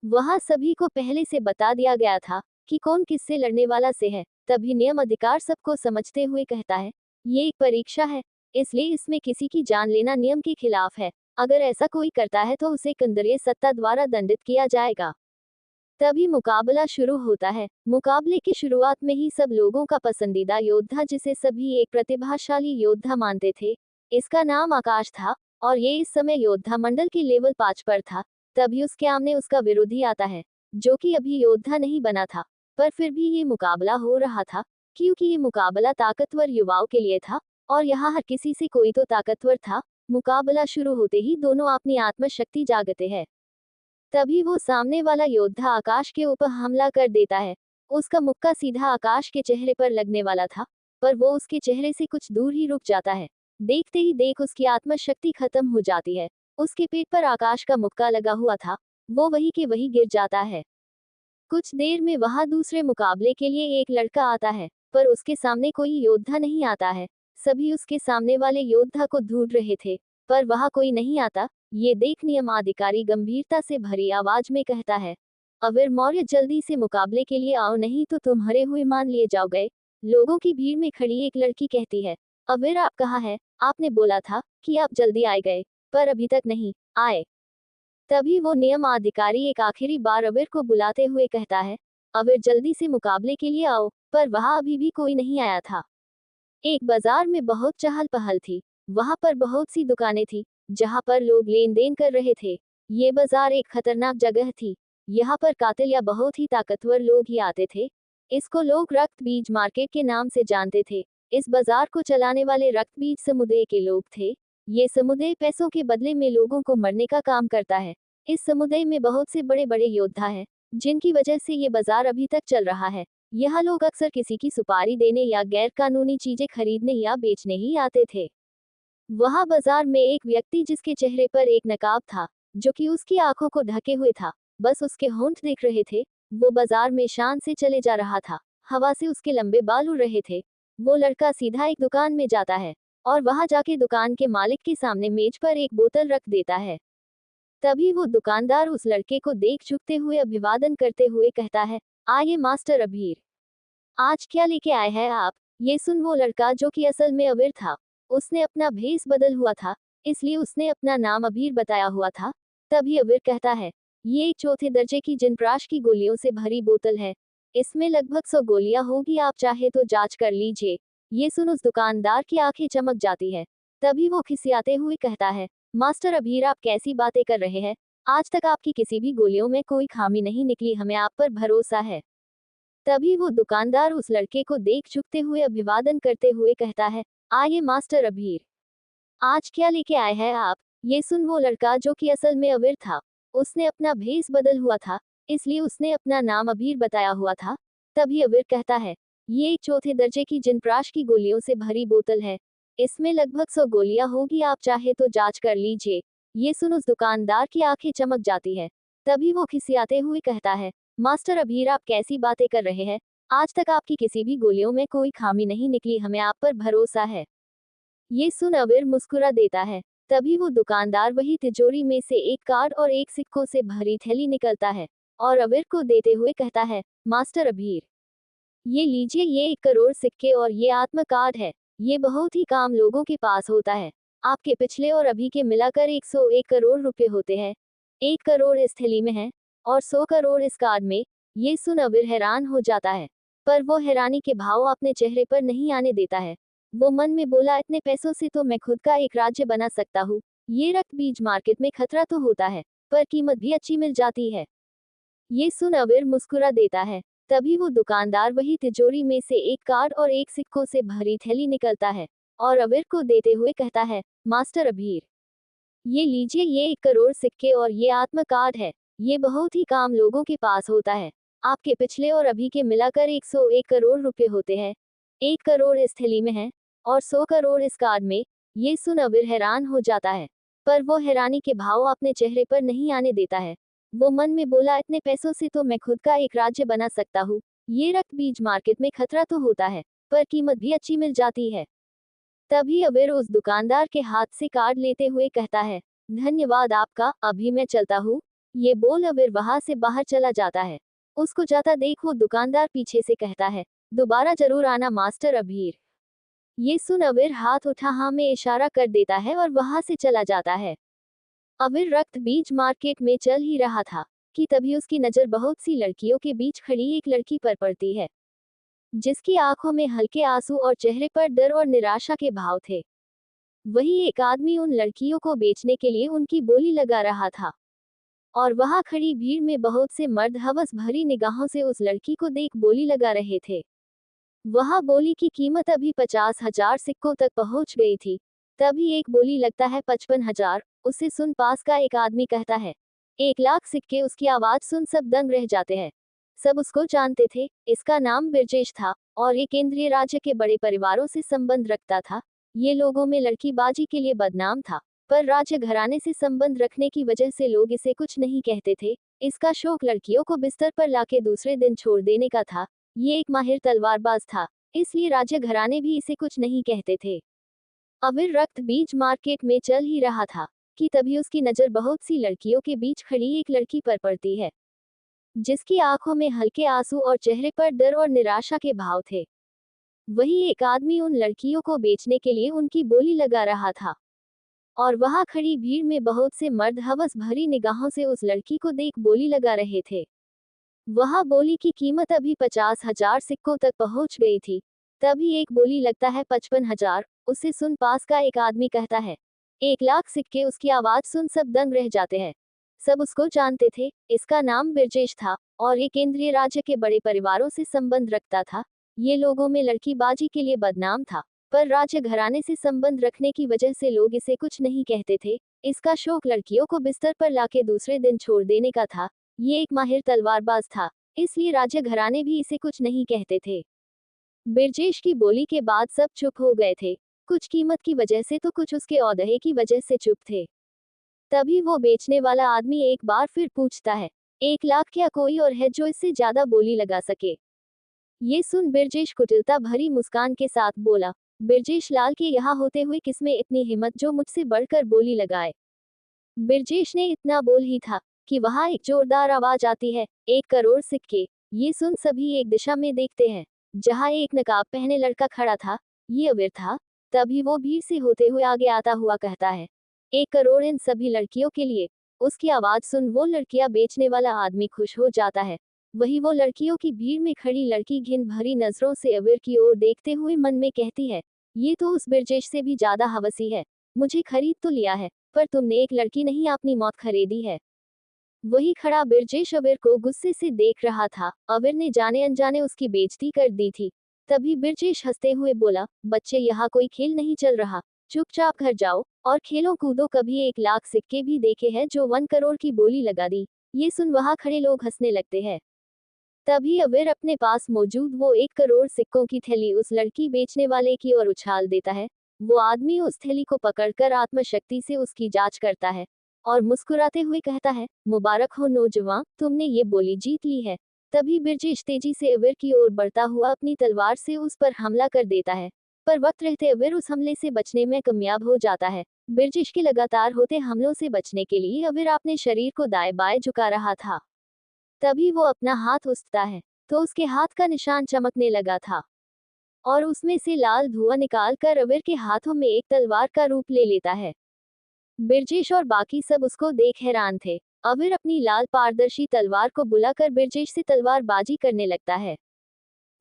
वहां सभी को पहले से बता दिया गया था कि कौन किससे लड़ने वाला से है। तभी नियम अधिकार सबको समझते हुए कहता है, ये एक परीक्षा है, इसलिए इसमें किसी की जान लेना नियम के खिलाफ है। अगर ऐसा कोई करता है तो उसे केंद्रीय सत्ता द्वारा दंडित किया जाएगा। तभी मुकाबला शुरू होता है। मुकाबले की शुरुआत में ही सब लोगों का पसंदीदा योद्धा, जिसे सभी एक प्रतिभाशाली योद्धा मानते थे, इसका नाम आकाश था और ये इस समय योद्धा मंडल के लेवल 5 पर था। तभी उसके सामने उसका विरोधी आता है, जो कि अभी योद्धा नहीं बना था, पर फिर भी ये मुकाबला हो रहा था, क्योंकि ये मुकाबला ताकतवर युवाओं के लिए था और यहाँ हर किसी से कोई तो ताकतवर था। मुकाबला शुरू होते ही दोनों अपनी आत्मशक्ति जागते हैं। तभी वो सामने वाला योद्धा आकाश के ऊपर हमला कर देता है। उसका मुक्का सीधा आकाश के चेहरे पर लगने वाला था, पर वो उसके चेहरे से कुछ दूर ही रुक जाता है। देखते ही देख उसकी आत्मशक्ति खत्म हो जाती है। उसके पेट पर आकाश का मुक्का लगा हुआ था, वो वही के वही गिर जाता है। कुछ देर में वहां दूसरे मुकाबले के लिए एक लड़का आता है, पर उसके सामने कोई योद्धा नहीं आता है। सभी उसके सामने वाले योद्धा को ढूंढ रहे थे, पर वहां कोई नहीं आता। ये देख नियमाधिकारी गंभीरता से भरी आवाज में कहता है, अविर मौर्य, जल्दी से मुकाबले के लिए आओ, नहीं तो तुम हरे हुए मान लिए जाओगे। लोगों की भीड़ में खड़ी एक लड़की कहती है, अविर आप कहाँ हैं? आपने बोला था कि आप जल्दी आए गए, पर अभी तक नहीं आए। तभी वो नियम अधिकारी एक आखिरी बार अविर को बुलाते हुए कहता है, अविर जल्दी से मुकाबले के लिए आओ, पर वहां अभी भी कोई नहीं आया था। एक बाजार में बहुत चहल पहल थी। वहां पर बहुत सी दुकानें थी, जहां पर लोग लेन देन कर रहे थे। ये बाजार एक खतरनाक जगह थी। यहाँ पर कातिल या बहुत ही ताकतवर लोग ही आते थे। इसको लोग रक्त बीज मार्केट के नाम से जानते थे। इस बाजार को चलाने वाले रक्त बीज समुदाय के लोग थे। ये समुदाय पैसों के बदले में लोगों को मरने का काम करता है। इस समुदाय में बहुत से बड़े बड़े योद्धा हैं, जिनकी वजह से ये बाजार अभी तक चल रहा है। यहाँ लोग अक्सर किसी की सुपारी देने या गैर कानूनी चीजें खरीदने या बेचने ही आते थे। वहाँ बाजार में एक व्यक्ति जिसके चेहरे पर एक नकाब था, जो कि उसकी आंखों को ढके हुए था, बस उसके होंठ दिख रहे थे। वो बाजार में शान से चले जा रहा था। हवा से उसके लंबे बाल उड़ रहे थे। वो लड़का सीधा एक दुकान में जाता है और वहां जाके दुकान के मालिक के सामने मेज पर एक बोतल रख देता है। तभी वो दुकानदार उस लड़के को देख झुकते हुए अभिवादन करते हुए कहता है, आइए मास्टर अबीर, आज क्या लेके आए हैं आप? ये सुन वो लड़का, जो कि असल में अबीर था, उसने अपना भेस बदल हुआ था, इसलिए उसने अपना नाम अबीर बताया हुआ था। तभी अबीर कहता है, ये एक चौथे दर्जे की जिनप्राश की गोलियों से भरी बोतल है। इसमें लगभग 100 गोलियां होगी, आप चाहे तो जांच कर लीजिए। ये सुन उस दुकानदार की आंखें चमक जाती है। तभी वो खिसियाते हुए कहता है, मास्टर अबीर, आप कैसी बातें कर रहे हैं? आज तक आपकी किसी भी गोलियों में कोई खामी नहीं निकली, हमें आप पर भरोसा है। तभी वो दुकानदार उस लड़के को देख झुकते हुए अभिवादन करते हुए कहता है, आइए मास्टर अबीर, आज क्या लेके आए हैं आप? ये सुन वो लड़का, जो कि असल में अबीर था, उसने अपना भेस बदल हुआ था, इसलिए उसने अपना नाम अबीर बताया हुआ था। तभी अबीर कहता है, ये एक चौथे दर्जे की जिनप्राश की गोलियों से भरी बोतल है। इसमें लगभग 100 गोलियां होगी, आप चाहे तो जांच कर लीजिए। ये सुन उस दुकानदार की आंखें चमक जाती है। तभी वो खिसियाते हुए कहता है, मास्टर अबीर, आप कैसी बातें कर रहे हैं? आज तक आपकी किसी भी गोलियों में कोई खामी नहीं निकली, हमें आप पर भरोसा है। ये सुन अबीर मुस्कुरा देता है। तभी वो दुकानदार वही तिजोरी में से एक कार्ड और एक सिक्कों से भरी थैली निकलता है और अबीर को देते हुए कहता है, मास्टर अबीर, ये लीजिए, ये 1 करोड़ सिक्के और ये आत्म कार्ड है। ये बहुत ही काम लोगों के पास होता है। आपके पिछले और अभी के मिलाकर 101 करोड़ रुपए होते हैं। 1 करोड़ इस थैली में है और 100 करोड़ इस कार्ड में। ये सुन अबीर हैरान हो जाता है, पर वो हैरानी के भाव अपने चेहरे पर नहीं आने देता है। वो मन में बोला, इतने पैसों से तो मैं खुद का एक राज्य बना सकता हूँ। ये रक्त बीज मार्केट में खतरा तो होता है, पर कीमत भी अच्छी मिल जाती है। ये सुन अबीर मुस्कुरा देता है। तभी वो दुकानदार वही तिजोरी में से एक कार्ड और एक सिक्कों से भरी थैली निकलता है और अबीर को देते हुए कहता है, मास्टर अबीर, ये लीजिए, ये 1 करोड़ सिक्के और ये आत्म कार्ड है। ये बहुत ही काम लोगों के पास होता है। आपके पिछले और अभी के मिलाकर 101 करोड़ रुपए होते हैं। 1 करोड़ इस थैली में है और 100 करोड़ इस कार्ड में। ये सुन अबीर हैरान हो जाता है, पर वो हैरानी के भाव अपने चेहरे पर नहीं आने देता है। वो मन में बोला, इतने पैसों से तो मैं खुद का एक राज्य बना सकता हूँ। ये रक्त बीज मार्केट में खतरा तो होता है, पर कीमत भी अच्छी मिल जाती है। तभी अबीर उस दुकानदार के हाथ से कार्ड लेते हुए कहता है, धन्यवाद आपका, अभी मैं चलता हूँ। ये बोल अबीर वहां से बाहर चला जाता है। उसको जाता देख वो दुकानदार पीछे से कहता है, दोबारा जरूर आना मास्टर अबीर। ये सुन अबीर हाथ उठा हाँ में इशारा कर देता है और वहां से चला जाता है। अबीर रक्त बीज मार्केट में चल ही रहा था कि तभी उसकी नजर बहुत सी लड़कियों के बीच खड़ी एक लड़की पर पड़ती है, जिसकी आंखों में हल्के आंसू और चेहरे पर डर और निराशा के भाव थे। वही एक आदमी उन लड़कियों को बेचने के लिए उनकी बोली लगा रहा था और वहां खड़ी भीड़ में बहुत से मर्द हवस भरी निगाहों से उस लड़की को देख बोली लगा रहे थे। वहां बोली की कीमत अभी 50,000 सिक्कों तक पहुंच गई थी। तभी एक बोली लगता है 55,000। उसे सुन पास का एक आदमी कहता है, 1 लाख सिक्के। उसकी आवाज सुन सब दंग रह जाते हैं। सब उसको जानते थे। इसका नाम बिरजेश था और ये केंद्रीय राज्य के बड़े परिवारों से संबंध रखता था। ये लोगों में लड़कीबाजी के लिए बदनाम था, पर राज्य घराने से संबंध रखने की वजह से लोग इसे कुछ नहीं कहते थे। इसका शौक लड़कियों को बिस्तर पर लाके दूसरे दिन छोड़ देने का था। ये एक माहिर तलवारबाज था, इसलिए राज्य घराने भी इसे कुछ नहीं कहते थे। अबीर रक्त बीज मार्केट में चल ही रहा था कि तभी उसकी नजर बहुत सी लड़कियों के बीच खड़ी एक लड़की पर पड़ती है, जिसकी आंखों में हल्के आंसू और चेहरे पर डर और निराशा के भाव थे। वही एक आदमी उन लड़कियों को बेचने के लिए उनकी बोली लगा रहा था और वहां खड़ी भीड़ में बहुत से मर्द हवस भरी निगाहों से उस लड़की को देख बोली लगा रहे थे। वहां बोली की कीमत अभी 50,000 सिक्कों तक पहुंच गई थी। तभी एक बोली लगता है 55,000। उसे सुन पास का एक आदमी कहता है, 1 लाख सिक्के। उसकी आवाज सुन सब दंग रह जाते हैं। सब उसको जानते थे। इसका नाम बिरजेश था और ये केंद्रीय राज्य के बड़े परिवारों से संबंध रखता था। ये लोगों में लड़कीबाजी के लिए बदनाम था, पर राज्य घराने से संबंध रखने की वजह से लोग इसे कुछ नहीं कहते थे। इसका शौक लड़कियों को बिस्तर पर लाके दूसरे दिन छोड़ देने का था। ये एक माहिर तलवारबाज था, इसलिए राज्य घराने भी इसे कुछ नहीं कहते थे। बिरजेश की बोली के बाद सब चुप हो गए थे, कुछ कीमत की वजह से तो कुछ उसके औहदे की वजह से चुप थे। तभी वो बेचने वाला आदमी एक बार फिर पूछता है, 1 लाख क्या कोई और है जो इससे ज्यादा बोली लगा सके? ये सुन बिरजेश कुटिलता भरी मुस्कान के साथ बोला, बिरजेश लाल के यहाँ होते हुए किसमें इतनी हिम्मत जो मुझसे बढ़कर बोली लगाए? बिरजेश ने इतना बोल ही था कि वहां एक जोरदार आवाज आती है, 1 करोड़ सिक्के। ये सुन सभी एक दिशा में देखते हैं, जहां एक नकाब पहने लड़का खड़ा था। ये अवीर था। तभी वो भीड़ से होते हुए आगे आता हुआ कहता है, 1 करोड़ इन सभी लड़कियों के लिए। उसकी आवाज सुन वो लड़कियां बेचने वाला आदमी खुश हो जाता है। वही वो लड़कियों की भीड़ में खड़ी लड़की घिन भरी नजरों से अवीर की ओर देखते हुए मन में कहती है, ये तो उस बिरजेश से भी ज्यादा हवसी है। मुझे खरीद तो लिया है, पर तुमने एक लड़की नहीं अपनी मौत खरीदी है। वही खड़ा बिरजेश अवीर को गुस्से से देख रहा था। अवीर ने जाने अनजाने उसकी बेइज्जती कर दी थी। तभी बिरजेश हंसते हुए बोला, बच्चे यहाँ कोई खेल नहीं चल रहा, चुपचाप घर जाओ और खेलो कूदो। कभी 1 लाख सिक्के भी देखे हैं जो 1 करोड़ की बोली लगा दी? ये सुन वहां खड़े लोग हंसने लगते हैं। तभी अवीर अपने पास मौजूद वो 1 करोड़ सिक्कों की थैली उस लड़की बेचने वाले की ओर उछाल देता है। वो आदमी उस थैली को पकड़कर आत्मशक्ति से उसकी जांच करता है और मुस्कुराते हुए कहता है, मुबारक हो नौजवान, तुमने ये बोली जीत ली है। तभी बिरजेश तेजी से अवीर की ओर बढ़ता हुआ अपनी तलवार से उस पर हमला कर देता है, पर वक्त रहते अवीर उस हमले से बचने में कामयाब हो जाता है। बिरजेश के लगातार होते हमलों से बचने के लिए अवीर अपने शरीर को दाएं बाएं झुका रहा था। तभी वो अपना हाथ उठता है, तो उसके हाथ का निशान चमकने लगा था और उसमें से लाल धुआं निकाल कर अवीर के हाथों में एक तलवार का रूप ले लेता है। बिरजेश और बाकी सब उसको देख हैरान थे। अवीर अपनी लाल पारदर्शी तलवार को बुलाकर बिरजेश से तलवारबाजी करने लगता है।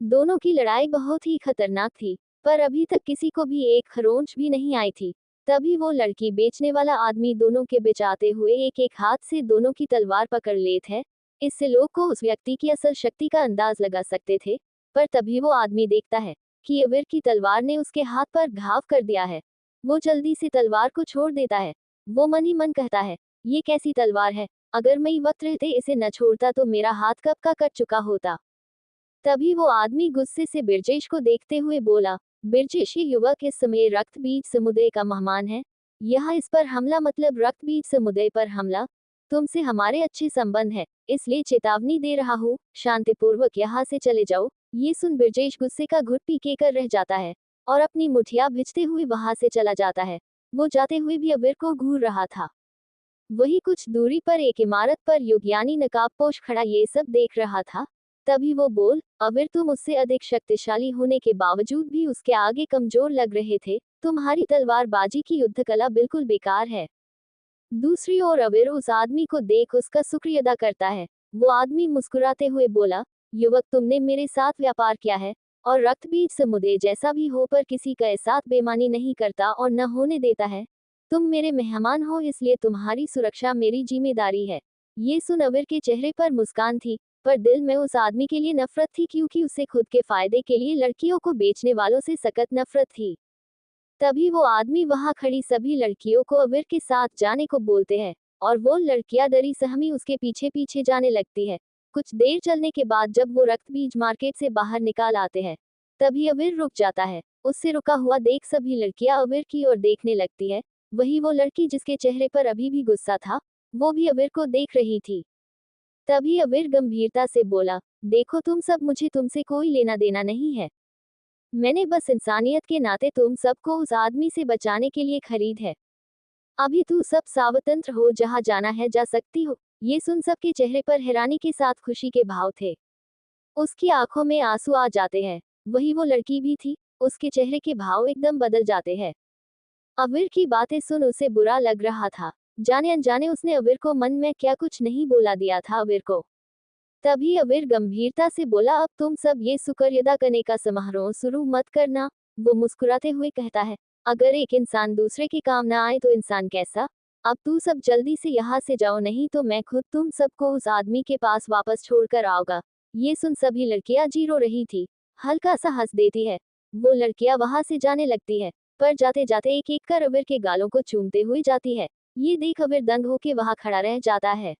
दोनों की लड़ाई बहुत ही खतरनाक थी, पर अभी तक किसी को भी एक खरोंच भी नहीं आई थी। तभी वो लड़की बेचने वाला आदमी दोनों के बीच आते हुए एक एक हाथ से दोनों की तलवार पकड़ लेता है। इससे लोग को उस व्यक्ति की असल शक्ति का अंदाज लगा सकते थे। पर तभी वो आदमी देखता है कि अवीर की तलवार ने उसके हाथ पर घाव कर दिया है। वो जल्दी से तलवार को छोड़ देता है। वो मन ही मन कहता है, ये कैसी तलवार है, अगर मैं वक्त रहते इसे न छोड़ता तो मेरा हाथ कब का कट चुका होता। तभी वो आदमी गुस्से से बिरजेश को देखते हुए बोला, बिरजेश, ये युवक इस समय रक्त बीज समुदाय का मेहमान है। यहाँ इस पर हमला मतलब रक्त बीज समुदाय पर हमला। तुमसे हमारे अच्छे संबंध है, इसलिए चेतावनी दे रहा हूँ, शांतिपूर्वक यहाँ से चले जाओ। ये सुन बिरजेश गुस्से का घुट पी के कर रह जाता है और अपनी मुठिया भिजते हुए वहां से चला जाता है। वो जाते हुए भी अवीर को घूर रहा था। वही कुछ दूरी पर एक इमारत पर युगयानी नकाबपोश खड़ा ये सब देख रहा था। तभी वो बोल, अवीर, तुम उससे अधिक शक्तिशाली होने के बावजूद भी उसके आगे कमजोर लग रहे थे। तुम्हारी तलवारबाजी की युद्ध कला बिल्कुल बेकार है। दूसरी ओर अवीर उस आदमी को देख उसका शुक्रिया अदा करता है। वो आदमी मुस्कुराते हुए बोला, युवक, तुमने मेरे साथ व्यापार किया है और रक्तबीज समुदाय जैसा भी हो पर किसी का साथ बेईमानी नहीं करता और न होने देता है। तुम मेरे मेहमान हो, इसलिए तुम्हारी सुरक्षा मेरी जिम्मेदारी है। ये सुन अवीर के चेहरे पर मुस्कान थी, पर दिल में उस आदमी के लिए नफरत थी, क्योंकि उसे खुद के फायदे के लिए लड़कियों को बेचने वालों से सख्त नफरत थी। तभी वो आदमी वहां खड़ी सभी लड़कियों को अवीर के साथ जाने को बोलते हैं और वो लड़कियां डरी सहमी उसके पीछे पीछे जाने लगती है। कुछ देर चलने के बाद जब वो रक्तबीज मार्केट से बाहर निकाल आते हैं, तभी अवीर रुक जाता है। उससे रुका हुआ देख सभी लड़कियां अवीर की ओर देखने लगती है। वही वो लड़की जिसके चेहरे पर अभी भी गुस्सा था, वो भी अवीर को देख रही थी। तभी अवीर गंभीरता से बोला, देखो तुम सब, मुझे तुमसे कोई लेना देना नहीं है। मैंने बस इंसानियत के नाते तुम सबको उस आदमी से बचाने के लिए खरीद है। अभी तू सब स्वतंत्र हो, जहाँ जाना है जा सकती हो। ये सुन सबके चेहरे पर हैरानी के साथ खुशी के भाव थे। उसकी आंखों में आंसू आ जाते हैं। वही वो लड़की भी थी, उसके चेहरे के भाव एकदम बदल जाते हैं। अवीर की बातें सुन उसे बुरा लग रहा था। जाने अनजाने उसने अवीर को मन में क्या कुछ नहीं बोला दिया था अवीर को। तभी अवीर गंभीरता से बोला, अब तुम सब ये शुक्रिया अदा करने का समारोह शुरू मत करना। वो मुस्कुराते हुए कहता है, अगर एक इंसान दूसरे के काम ना आए तो इंसान कैसा? अब तू सब जल्दी से यहाँ से जाओ, नहीं तो मैं खुद तुम सबको उस आदमी के पास वापस छोड़कर आऊंगा। ये सुन सभी लड़कियां जी रो रही थी। हल्का सा हंस देती है। वो लड़कियां वहां से जाने लगती है, पर जाते जाते एक एक कर अबीर के गालों को चूमते हुए जाती है। ये देख अबीर दंग होके वहां खड़ा रह जाता है।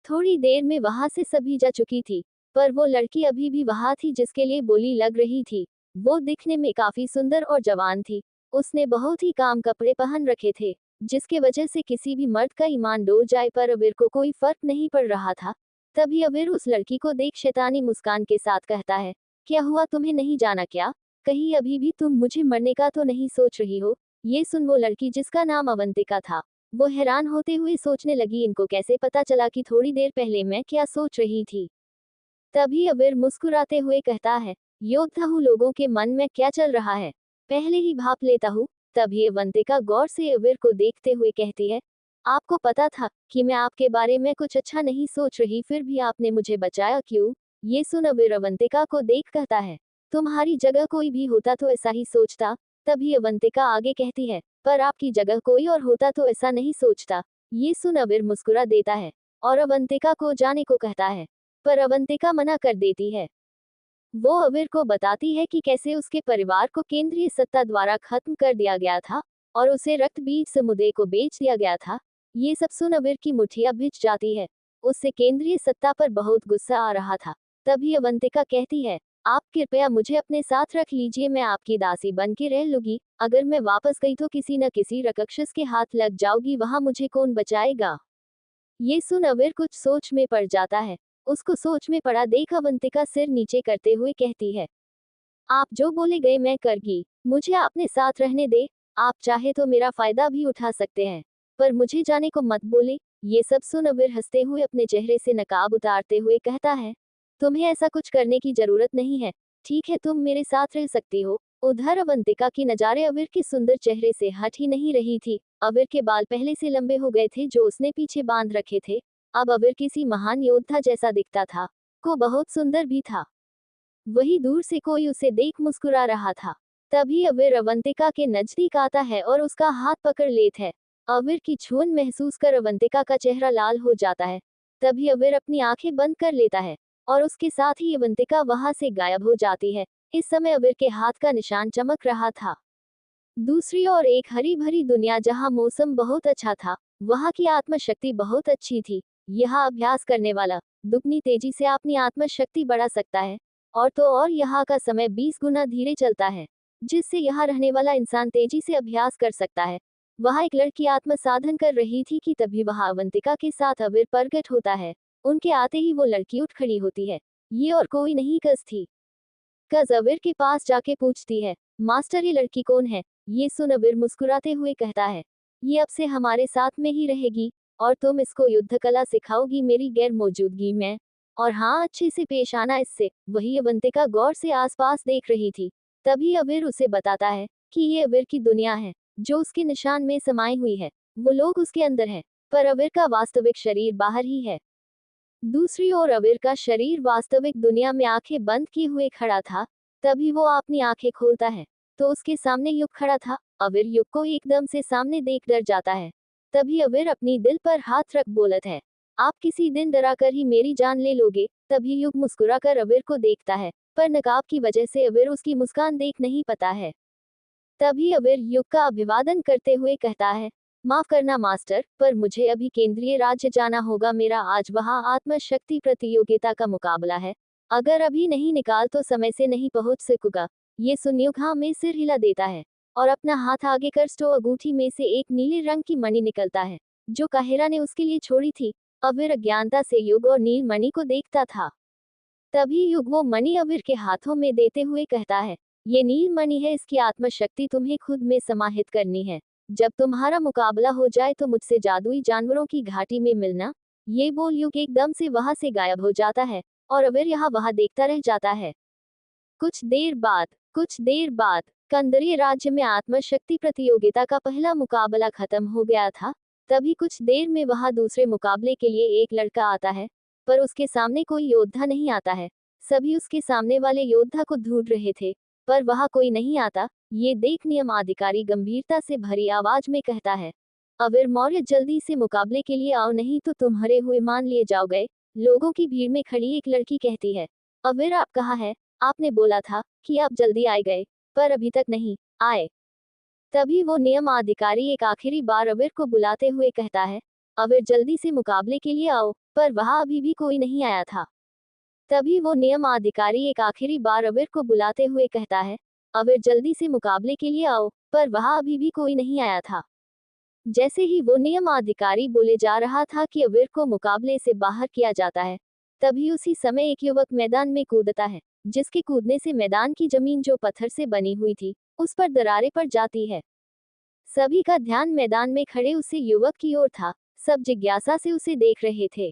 थोड़ी देर में वहां से सभी जा चुकी थी, पर वो लड़की अभी भी वहां थी जिसके लिए बोली लग रही थी। वो दिखने में काफी सुंदर और जवान थी। उसने बहुत ही काम कपड़े पहन रखे थे, जिसके वजह से किसी भी मर्द का ईमान डोल जाए, पर अबीर को कोई फर्क नहीं पड़ रहा था। तभी अबीर उस लड़की को देख शैतानी मुस्कान के साथ कहता है, क्या हुआ, तुम्हें नहीं जाना क्या? कहीं अभी भी तुम मुझे मरने का तो नहीं सोच रही हो? ये सुन वो लड़की, जिसका नाम अवंतिका था, वो हैरान होते हुए सोचने लगी, इनको कैसे पता चला कि थोड़ी देर पहले मैं क्या सोच रही थी। तभी अबीर मुस्कुराते हुए कहता है, योद्धा हूँ, लोगों के मन में क्या चल रहा है पहले ही भाप लेता हूँ। तभी अवंतिका गौर से अबीर को देखते हुए कहती है, आपको पता था कि मैं आपके बारे में कुछ अच्छा नहीं सोच रही, फिर भी आपने मुझे बचाया क्यों? ये सुन अबीर अवंतिका को देख कहता है, तुम्हारी जगह कोई भी होता तो ऐसा ही सोचता। तभी अवंतिका आगे कहती है, पर आपकी जगह कोई और होता तो ऐसा नहीं सोचता। ये सुन अबीर मुस्कुरा देता है और अवंतिका को जाने को कहता है, पर अवंतिका मना कर देती है। वो अबीर को बताती है कि कैसे उसके परिवार को केंद्रीय सत्ता द्वारा खत्म कर दिया गया था और उसे रक्त बीज समुदाय को बेच दिया गया था। ये सब सुन अबीर की मुठियां भिज जाती है। उससे केंद्रीय सत्ता पर बहुत गुस्सा आ रहा था। तभी अवंतिका कहती है, आप कृपया मुझे अपने साथ रख लीजिए, मैं आपकी दासी बन के रह लूंगी। अगर मैं वापस गई तो किसी न किसी राक्षस के हाथ लग जाऊंगी, वहां मुझे कौन बचाएगा? ये सुन अबीर कुछ सोच में पड़ जाता है। उसको सोच में पड़ा देख अवंतिका सिर नीचे करते हुए कहती है, आप जो बोले गए मैं करगी, मुझे अपने साथ रहने दे। आप चाहे तो मेरा फायदा भी उठा सकते हैं, पर मुझे जाने को मत बोले। ये सब सुन अबीर हंसते हुए अपने चेहरे से नकाब उतारते हुए कहता है, तुम्हें ऐसा कुछ करने की जरूरत नहीं है, ठीक है, तुम मेरे साथ रह सकती हो। उधर अवंतिका की नजारे अबीर के सुंदर चेहरे से हट ही नहीं रही थी। अबीर के बाल पहले से लंबे हो गए थे, जो उसने पीछे बांध रखे थे। अब अबीर किसी महान योद्धा जैसा दिखता था, को बहुत सुंदर भी था। वही दूर से कोई उसे देख मुस्कुरा रहा था। तभी अबीर अवंतिका के नजदीक आता है और उसका हाथ पकड़ लेता है। अबीर की छून महसूस कर अवंतिका का चेहरा लाल हो जाता है। तभी अबीर अपनी आंखें बंद कर लेता है और उसके साथ ही अवंतिका वहां से गायब हो जाती है। इस समय अबीर के हाथ का निशान चमक रहा था। दूसरी ओर एक हरी भरी दुनिया, जहां मौसम बहुत अच्छा था, वहां की आत्मशक्ति बहुत अच्छी थी। यहाँ अभ्यास करने वाला दुगनी तेजी से अपनी आत्मशक्ति बढ़ा सकता है, और तो और यहाँ का समय 20 गुना धीरे चलता है, जिससे यहाँ रहने वाला इंसान तेजी से अभ्यास कर सकता है। वहां एक लड़की आत्म साधन कर रही थी कि तभी वहां अवंतिका के साथ अबीर प्रकट होता है। उनके आते ही वो लड़की उठ खड़ी होती है। ये और कोई नहीं, कज थी। कज अबीर के पास जाके पूछती है, मास्टर ये लड़की कौन है? ये सुन अबीर मुस्कुराते हुए कहता है, ये अब से हमारे साथ में ही रहेगी और तुम इसको युद्ध कला सिखाओगी मेरी गैर मौजूदगी में। और हाँ, अच्छे से पेश आना इससे। वही अवंतिका गौर से आसपास देख रही थी। तभी अबीर उसे बताता है कि ये अबीर की दुनिया है, जो उसके निशान में समाई हुई है। वो लोग उसके अंदर है, पर अबीर का वास्तविक शरीर बाहर ही है। दूसरी ओर अबीर का शरीर वास्तविक दुनिया में आंखें बंद किए हुए खड़ा था। तभी वो अपनी आंखें खोलता है, तो उसके सामने युग खड़ा था। अबीर युग को एकदम से सामने देख डर जाता है। तभी अबीर अपनी दिल पर हाथ रख बोलत है, आप किसी दिन डरा कर ही मेरी जान ले लोगे। तभी युग मुस्कुरा कर अबीर को देखता है, पर नकाब की वजह से अबीर उसकी मुस्कान देख नहीं पाता है। तभी अबीर युग का अभिवादन करते हुए कहता है, माफ करना मास्टर, पर मुझे अभी केंद्रीय राज्य जाना होगा। मेरा आज वहां आत्मशक्ति प्रतियोगिता का मुकाबला है। अगर अभी नहीं निकाल तो समय से नहीं पहुंच सकूंगा। ये सुन युग हाँ में सिर हिला देता है और अपना हाथ आगे कर स्टो अंगूठी में से एक नीले रंग की मणि निकलता है, जो काहिरा ने उसके लिए छोड़ी थी। अबीर अज्ञानता से युग और नील मणि को देखता था। तभी युग वो मणि अबीर के हाथों में देते हुए कहता है, ये नील मणि है, इसकी आत्मशक्ति तुम्हें खुद में समाहित करनी है। जब तुम्हारा मुकाबला हो जाए तो मुझसे जादुई जानवरों की घाटी में मिलना। ये बोल युग एकदम से वहां से गायब हो जाता है और अबीर यहाँ वहां देखता रह जाता है। कुछ देर बाद कंदरीय राज्य में आत्मशक्ति प्रतियोगिता का पहला मुकाबला खत्म हो गया था। तभी कुछ देर में वहां दूसरे मुकाबले के लिए एक लड़का आता है, पर उसके सामने कोई योद्धा नहीं आता है। सभी उसके सामने वाले योद्धा को ढूंढ रहे थे, पर वहां कोई नहीं आता। ये देख नियम अधिकारी गंभीरता से भरी आवाज में कहता है, अवीर मौर्य, जल्दी से मुकाबले के लिए आओ, नहीं तो तुम हरे हुए मान लिए जाओगे। लोगों की भीड़ में खड़ी एक लड़की कहती है। अवीर, आप कहाँ है? आपने बोला था कि आप जल्दी आए गए, पर अभी तक नहीं आए। तभी वो नियम अधिकारी एक आखिरी बार अवीर को बुलाते हुए कहता है, अवीर, जल्दी से मुकाबले के लिए आओ, पर वहां अभी भी कोई नहीं आया था। तभी वो नियम अधिकारी एक आखिरी बार अवीर को बुलाते हुए कहता है, अवीर, जल्दी से मुकाबले के लिए आओ, पर वहां अभी भी कोई नहीं आया था। जैसे ही वो नियम अधिकारी बोले जा रहा था कि अवीर को मुकाबले से बाहर किया जाता है, तभी उसी समय एक युवक मैदान में कूदता है, जिसके कूदने से मैदान की जमीन जो पत्थर से बनी हुई थी, उस पर दरारें पड़ जाती है। सभी का ध्यान मैदान में खड़े उसी युवक की ओर था। सब जिज्ञासा से उसे देख रहे थे।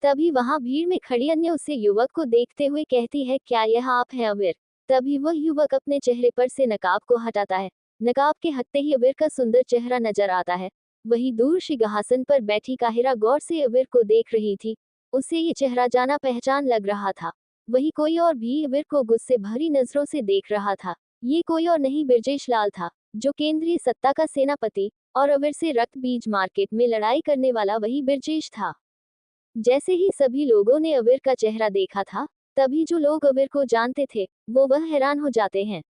तभी वहां भीड़ में खड़ी अन्य उसे युवक को देखते हुए कहती है, क्या यह आप हैं अवीर? तभी वह युवक अपने चेहरे पर से नकाब को हटाता है। नकाब के हटते ही अवीर का सुंदर चेहरा नजर आता है। वही दूर सिंहासन पर बैठी काहिरा गौर से अवीर को देख रही थी। उसे ये चेहरा जाना पहचान लग रहा था। वही कोई और भी अवीर को गुस्से भरी नजरों से देख रहा था। ये कोई और नहीं, बिरजेश लाल था, जो केंद्रीय सत्ता का सेनापति और अवीर से रक्त बीज मार्केट में लड़ाई करने वाला वही बिरजेश था। जैसे ही सभी लोगों ने अवीर का चेहरा देखा था, तभी जो लोग अवीर को जानते थे, वो वह हैरान हो जाते हैं।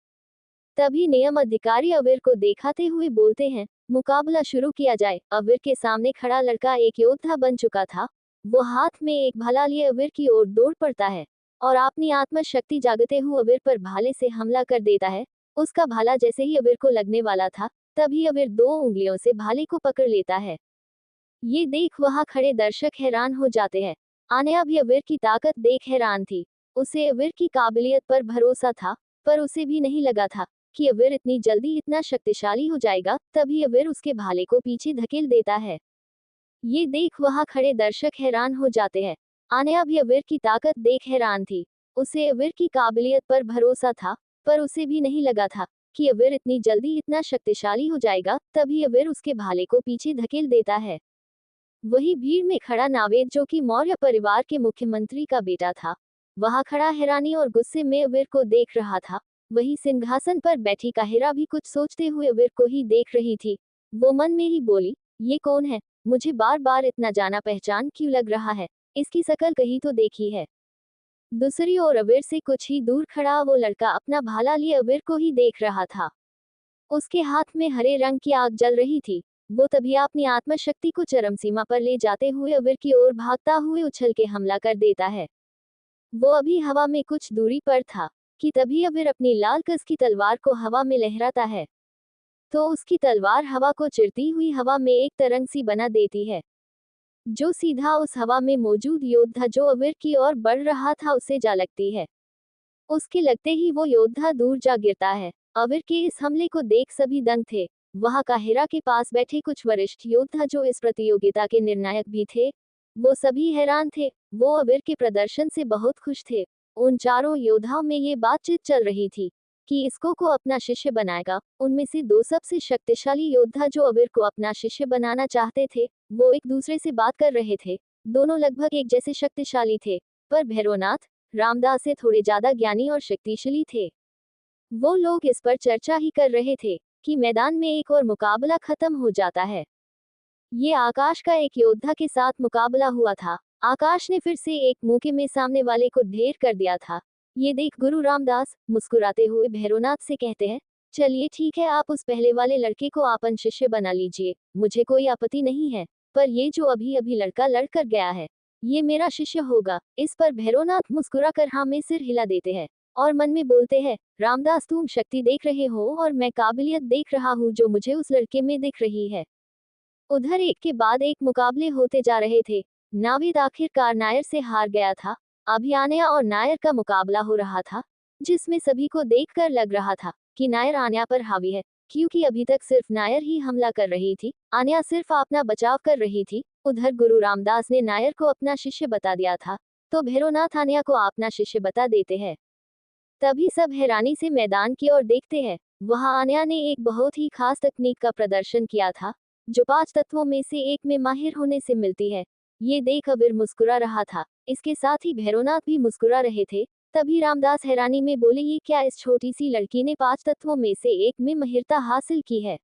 तभी नियम अधिकारी अवीर को दिखाते हुए बोलते हैं, मुकाबला शुरू किया जाए। अवीर के सामने खड़ा लड़का एक योद्धा बन चुका था। वो हाथ में एक भाला लिए अवीर की ओर दौड़ पड़ता है और अपनी आत्मशक्ति जागते हुए अवीर पर भाले से हमला कर देता है। उसका भाला जैसे ही अवीर को लगने वाला था, तभी अवीर 2 उंगलियों से भाले को पकड़ लेता है। ये देख वहां खड़े दर्शक हैरान हो जाते हैं। आन्या भी अवीर की ताकत देख हैरान थी। उसे अवीर की काबिलियत पर भरोसा था, पर उसे भी नहीं लगा था कि अवीर इतनी जल्दी इतना शक्तिशाली हो जाएगा। तभी अवीर उसके भाले को पीछे धकेल देता है। ये देख वहां खड़े दर्शक हैरान हो जाते हैं। आन्या भी अवीर की ताकत देख हैरान थी। उसे अवीर की काबिलियत पर भरोसा था, पर उसे भी नहीं लगा था कि अवीर इतनी जल्दी इतना शक्तिशाली हो जाएगा। तभी अवीर उसके भाले को पीछे धकेल देता है। वही भीड़ में खड़ा नावेद, जो कि मौर्य परिवार के मुख्यमंत्री का बेटा था, वहां खड़ा हैरानी और गुस्से में अवीर को देख रहा था। वही सिंहासन पर बैठी काहिरा भी कुछ सोचते हुए अवीर को ही देख रही थी। वो मन में ही बोली, ये कौन है? मुझे बार बार इतना जाना पहचान क्यों लग रहा है? इसकी शकल कहीं तो देखी है। दूसरी ओर अवीर से कुछ ही दूर खड़ा वो लड़का अपना भाला लिए अवीर को ही देख रहा था। उसके हाथ में हरे रंग की आग जल रही थी। वो तभी अपनी आत्मशक्ति को चरम सीमा पर ले जाते हुए अवीर की ओर भागता हुए उछल के हमला कर देता है। वो अभी हवा में कुछ दूरी पर था कि तभी अवीर अपनी लाल कस की तलवार को हवा में लहराता है, तो उसकी तलवार हवा को चिरती हुई हवा में एक तरंग सी बना देती है, जो सीधा उस हवा में मौजूद योद्धा जो अवीर की ओर बढ़ रहा था उसे जा लगती है। उसके लगते ही वो योद्धा दूर जा गिरता है। अवीर के इस हमले को देख सभी दंग थे। वहां काहिरा के पास बैठे कुछ वरिष्ठ योद्धा जो इस प्रतियोगिता के निर्णायक भी थे, वो सभी हैरान थे। वो अवीर के प्रदर्शन से बहुत खुश थे। उन चारों योद्धाओं में ये बातचीत चल रही थी कि इसको को अपना शिष्य बनाएगा। उनमें से 2 सबसे शक्तिशाली योद्धा जो अवीर को अपना शिष्य बनाना चाहते थे, वो एक दूसरे से बात कर रहे थे। दोनों लगभग एक जैसे शक्तिशाली थे, पर भैरवनाथ रामदास से थोड़े ज्यादा ज्ञानी और शक्तिशाली थे। वो लोग इस पर चर्चा ही कर रहे थे कि मैदान में एक और मुकाबला खत्म हो जाता है। ये आकाश का एक योद्धा के साथ मुकाबला हुआ था। आकाश ने फिर से एक मौके में सामने वाले को ढेर कर दिया था। ये देख गुरु रामदास मुस्कुराते हुए भैरवनाथ से कहते हैं, चलिए ठीक है, आप उस पहले वाले लड़के को आपन शिष्य बना लीजिए, मुझे कोई आपत्ति नहीं है, पर ये जो अभी अभी लड़का लड़कर गया है, ये मेरा शिष्य होगा। इस पर भैरवनाथ मुस्कुराकर हाँ में सिर हिला देते हैं और मन में बोलते हैं, रामदास, तुम शक्ति देख रहे हो और मैं काबिलियत देख रहा हूँ जो मुझे उस लड़के में दिख रही है। उधर एक के बाद एक मुकाबले होते जा रहे थे। नाविद आखिरकार नायर से हार गया था। अभी आन्या और नायर का मुकाबला हो रहा था, जिसमें सभी को देखकर लग रहा था कि नायर आन्या पर हावी है, क्योंकि अभी तक सिर्फ नायर ही हमला कर रही थी, आन्या सिर्फ अपना बचाव कर रही थी। उधर गुरु रामदास ने नायर को अपना शिष्य बता दिया था, तो भैरवनाथ आन्या को अपना शिष्य बता देते हैं। तभी सब हैरानी से मैदान की ओर देखते हैं। वहां आन्या ने एक बहुत ही खास तकनीक का प्रदर्शन किया था, जो 5 तत्वों में से एक में माहिर होने से मिलती है। ये देख अवीर मुस्कुरा रहा था, इसके साथ ही भैरवनाथ भी मुस्कुरा रहे थे। तभी रामदास हैरानी में बोले, ये क्या, इस छोटी सी लड़की ने 5 तत्वों में से एक में माहिरता हासिल की है?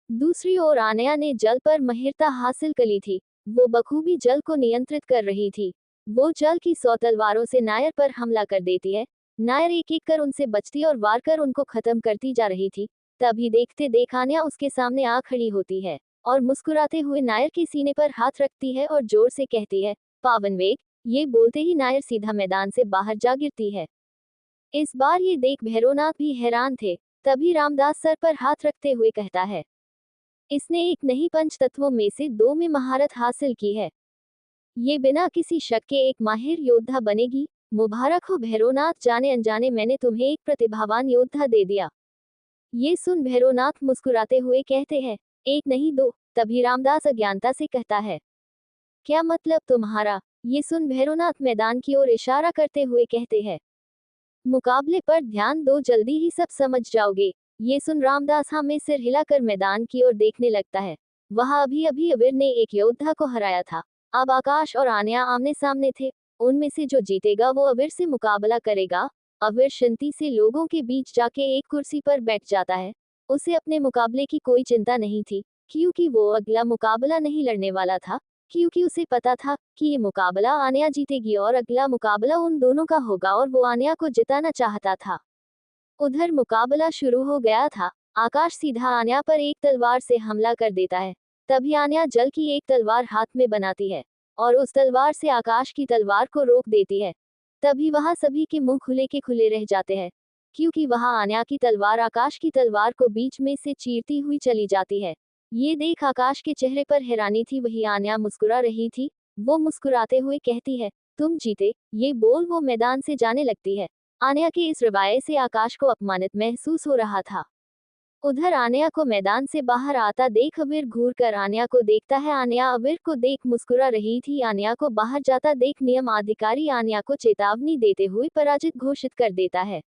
दूसरी ओर आनया ने जल पर महिरता हासिल कर ली थी। वो बखूबी जल को नियंत्रित कर रही थी। वो जल की 100 तलवारों से नायर पर हमला कर देती है। नायर एक एक कर उनसे बचती और वार कर उनको खत्म करती जा रही थी। तभी देखते देख आनया उसके सामने आ खड़ी होती है और मुस्कुराते हुए नायर के सीने पर हाथ रखती है और जोर से कहती है, पावन वेग। ये बोलते ही नायर सीधा मैदान से बाहर जा गिरती है। इस बार ये देख भैरवनाथ भी हैरान थे। तभी रामदास सर पर हाथ रखते हुए कहता है, इसने एक नहीं पंच तत्वों में से 2 में महारत हासिल की है। ये बिना किसी शक के एक माहिर योद्धा बनेगी। मुबारक हो भैरवनाथ, जाने अनजाने मैंने तुम्हें एक प्रतिभावान योद्धा दे दिया। ये सुन भैरवनाथ मुस्कुराते हुए कहते हैं, एक नहीं 2। तभी रामदास अज्ञानता से कहता है, क्या मतलब तुम्हारा? ये सुन भैरवनाथ मैदान की ओर इशारा करते हुए कहते हैं, मुकाबले पर ध्यान दो, जल्दी ही सब समझ जाओगे। ये सुन रामदास हाँ में सिर हिलाकर मैदान की ओर देखने लगता है। वहां अभी अभी अवीर ने एक योद्धा को हराया था। अब आकाश और आन्या आमने सामने थे। उनमें से जो जीतेगा वो अवीर से मुकाबला करेगा। अवीर शांति से लोगों के बीच जाके एक कुर्सी पर बैठ जाता है। उसे अपने मुकाबले की कोई चिंता नहीं थी, क्योंकि वो अगला मुकाबला नहीं लड़ने वाला था। क्योंकि उसे पता था कि ये मुकाबला आन्या जीतेगी और अगला मुकाबला उन दोनों का होगा और वो आन्या को जिताना चाहता था। उधर मुकाबला शुरू हो गया था। आकाश सीधा आन्या पर एक तलवार से हमला कर देता है। तभी आन्या जल की एक तलवार हाथ में बनाती है और उस तलवार से आकाश की तलवार को रोक देती है। तभी वहां सभी के मुंह खुले के खुले रह जाते हैं, क्योंकि वहां आन्या की तलवार आकाश की तलवार को बीच में से चीरती हुई चली जाती है। ये देख आकाश के चेहरे पर हैरानी थी, वही आन्या मुस्कुरा रही थी। वो मुस्कुराते हुए कहती है, तुम जीते। ये बोल वो मैदान से जाने लगती है। आन्या के इस रवैये से आकाश को अपमानित महसूस हो रहा था। उधर आन्या को मैदान से बाहर आता देख अवीर घूर कर आन्या को देखता है। आन्या अवीर को देख मुस्कुरा रही थी। आन्या को बाहर जाता देख नियम अधिकारी आन्या को चेतावनी देते हुए पराजित घोषित कर देता है।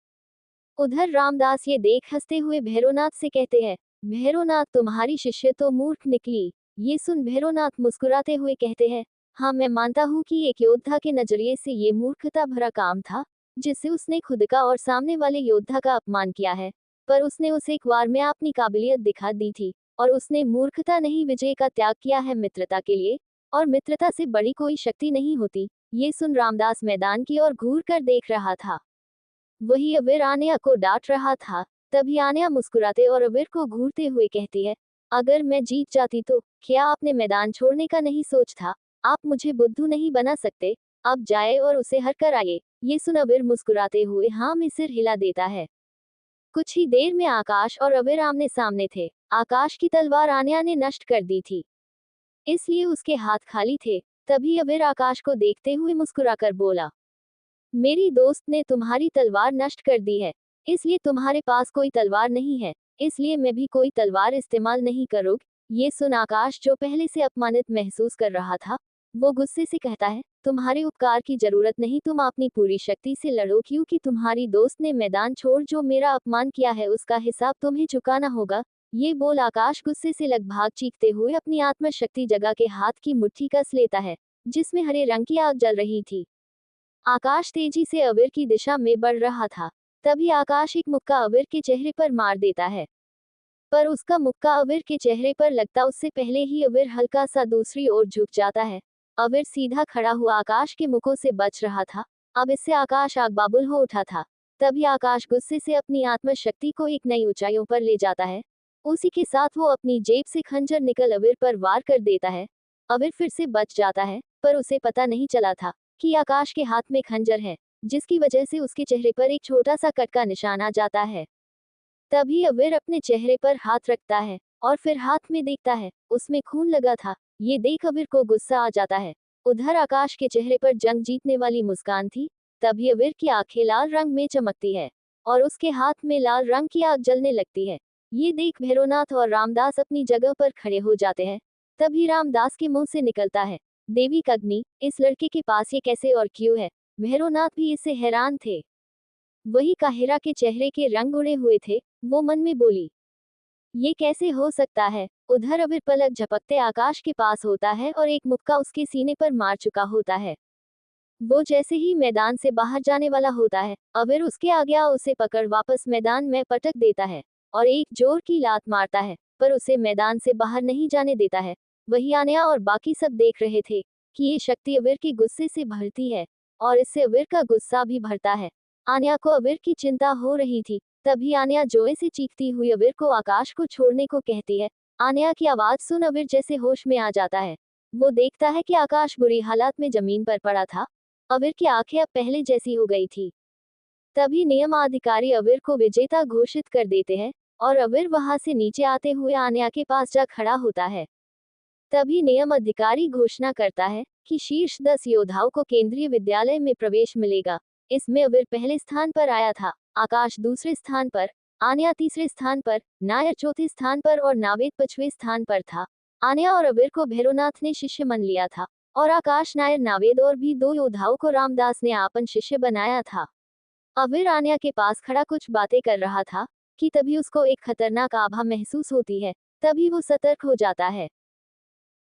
उधर रामदास ये देख हंसते हुए भैरवनाथ से कहते हैं, भैरवनाथ तुम्हारी शिष्य तो मूर्ख निकली। ये सुन भैरवनाथ मुस्कुराते हुए कहते हैं, हाँ मैं मानता हूँ कि एक योद्धा के नजरिए से ये मूर्खता भरा काम था, जिससे उसने खुद का और सामने वाले योद्धा का अपमान किया है। पर उसने उसे एक बार में अपनी काबिलियत दिखा दी थी और उसने मूर्खता नहीं विजय का त्याग किया है मित्रता के लिए, और मित्रता से बड़ी कोई शक्ति नहीं होती। ये सुन रामदास मैदान की ओर घूर कर देख रहा था। वही अवीर आन्या को डांट रहा था। तभी आन्या मुस्कुराते और अवीर को घूरते हुए कहती है, अगर मैं जीत जाती तो क्या आपने मैदान छोड़ने का नहीं सोच था? आप मुझे बुद्धू नहीं बना सकते। अब जाए और उसे हर कर आए। ये सुन अवीर मुस्कुराते हुए हाँ में सिर हिला देता है। कुछ ही देर में आकाश और अवीर आमने सामने थे। आकाश की तलवार आन्या ने नष्ट कर दी थी, इसलिए उसके हाथ खाली थे। तभी अवीर आकाश को देखते हुए मुस्कुराकर बोला, मेरी दोस्त ने तुम्हारी तलवार नष्ट कर दी है, इसलिए तुम्हारे पास कोई तलवार नहीं है, इसलिए मैं भी कोई तलवार इस्तेमाल नहीं करूँगी। ये सुन आकाश, जो पहले से अपमानित महसूस कर रहा था, वो गुस्से से कहता है, तुम्हारे उपकार की जरूरत नहीं, तुम अपनी पूरी शक्ति से लड़ो, क्योंकि तुम्हारी दोस्त ने मैदान छोड़ जो मेरा अपमान किया है उसका हिसाब तुम्हें चुकाना होगा। ये बोल आकाश गुस्से से लगभग चीखते हुए अपनी आत्मशक्ति जगा के हाथ की मुट्ठी कस लेता है, जिसमें हरे रंग की आग जल रही थी। आकाश तेजी से अवीर की दिशा में बढ़ रहा था। तभी आकाश एक मुक्का अवीर के चेहरे पर मार देता है, पर उसका मुक्का अवीर के चेहरे पर लगता उससे पहले ही अवीर हल्का सा दूसरी ओर झुक जाता है। अवीर सीधा खड़ा हुआ आकाश के मुक्कों से बच रहा था। अब इससे आकाश आग बाबुल हो उठा था। तभी आकाश गुस्से से अपनी आत्मशक्ति को एक नई ऊंचाइयों पर ले जाता है। उसी के साथ वो अपनी जेब से खंजर निकल अवीर पर वार कर देता है। अवीर फिर से बच जाता है, पर उसे पता नहीं चला था कि आकाश के हाथ में खंजर है, जिसकी वजह से उसके चेहरे पर एक छोटा सा कट का निशान आ जाता है। तभी अवीर अपने चेहरे पर हाथ रखता है और फिर हाथ में देखता है, उसमें खून लगा था। ये देख अवीर को गुस्सा आ जाता है। उधर आकाश के चेहरे पर जंग जीतने वाली मुस्कान थी। तभी अवीर की आंखें लाल रंग में चमकती है और उसके हाथ में लाल रंग की आग जलने लगती है। ये देख भैरवनाथ और रामदास अपनी जगह पर खड़े हो जाते हैं। तभी रामदास के मुंह से निकलता है, देवी कग्नि, इस लड़के के पास ये कैसे और क्यों है? भैरवनाथ भी इससे हैरान थे। वही काहिरा के चेहरे के रंग उड़े हुए थे। वो मन में बोली, ये कैसे हो सकता है? उधर अवीर पलक झपकते आकाश के पास होता है और एक मुक्का उसके सीने पर मार चुका होता है। वो जैसे ही मैदान से बाहर जाने वाला होता है, अवीर उसके आगे आ उसे पकड़ वापस मैदान में पटक देता है और एक जोर की लात मारता है। पर उसे मैदान से बाहर नहीं जाने देता है। वही आन्या और बाकी सब देख रहे थे कि ये शक्ति अवीर की गुस्से से भरती है और इससे अवीर का गुस्सा भी भरता है। आन्या को अवीर की चिंता हो रही थी। तभी आन्या जोए से चीखती हुई अवीर को आकाश को छोड़ने को कहती है। आन्या की आवाज सुन अवीर जैसे होश में आ जाता है। वो देखता है कि आकाश बुरी हालत में जमीन पर पड़ा था। अवीर की आंखें अब पहले जैसी हो गई थी। तभी नियम अधिकारी अवीर को विजेता घोषित कर देते हैं और अवीर वहां से नीचे आते हुए आन्या के पास जा खड़ा होता है। तभी नियम अधिकारी घोषणा करता है कि शीर्ष 10 योद्धाओं को केंद्रीय विद्यालय में प्रवेश मिलेगा। इसमें अवीर पहले स्थान पर आया था, आकाश दूसरे स्थान पर, आन्या तीसरे स्थान पर, नायर चौथे स्थान पर और नावेद 5वें स्थान पर था। आन्या और अवीर को भैरवनाथ ने शिष्य मान लिया था और आकाश, नायर, नावेद और भी 2 योद्धाओं को रामदास ने आपन शिष्य बनाया था। अवीर आन्या के पास खड़ा कुछ बातें कर रहा था कि तभी उसको एक खतरनाक आभा महसूस होती है। तभी वो सतर्क हो जाता है।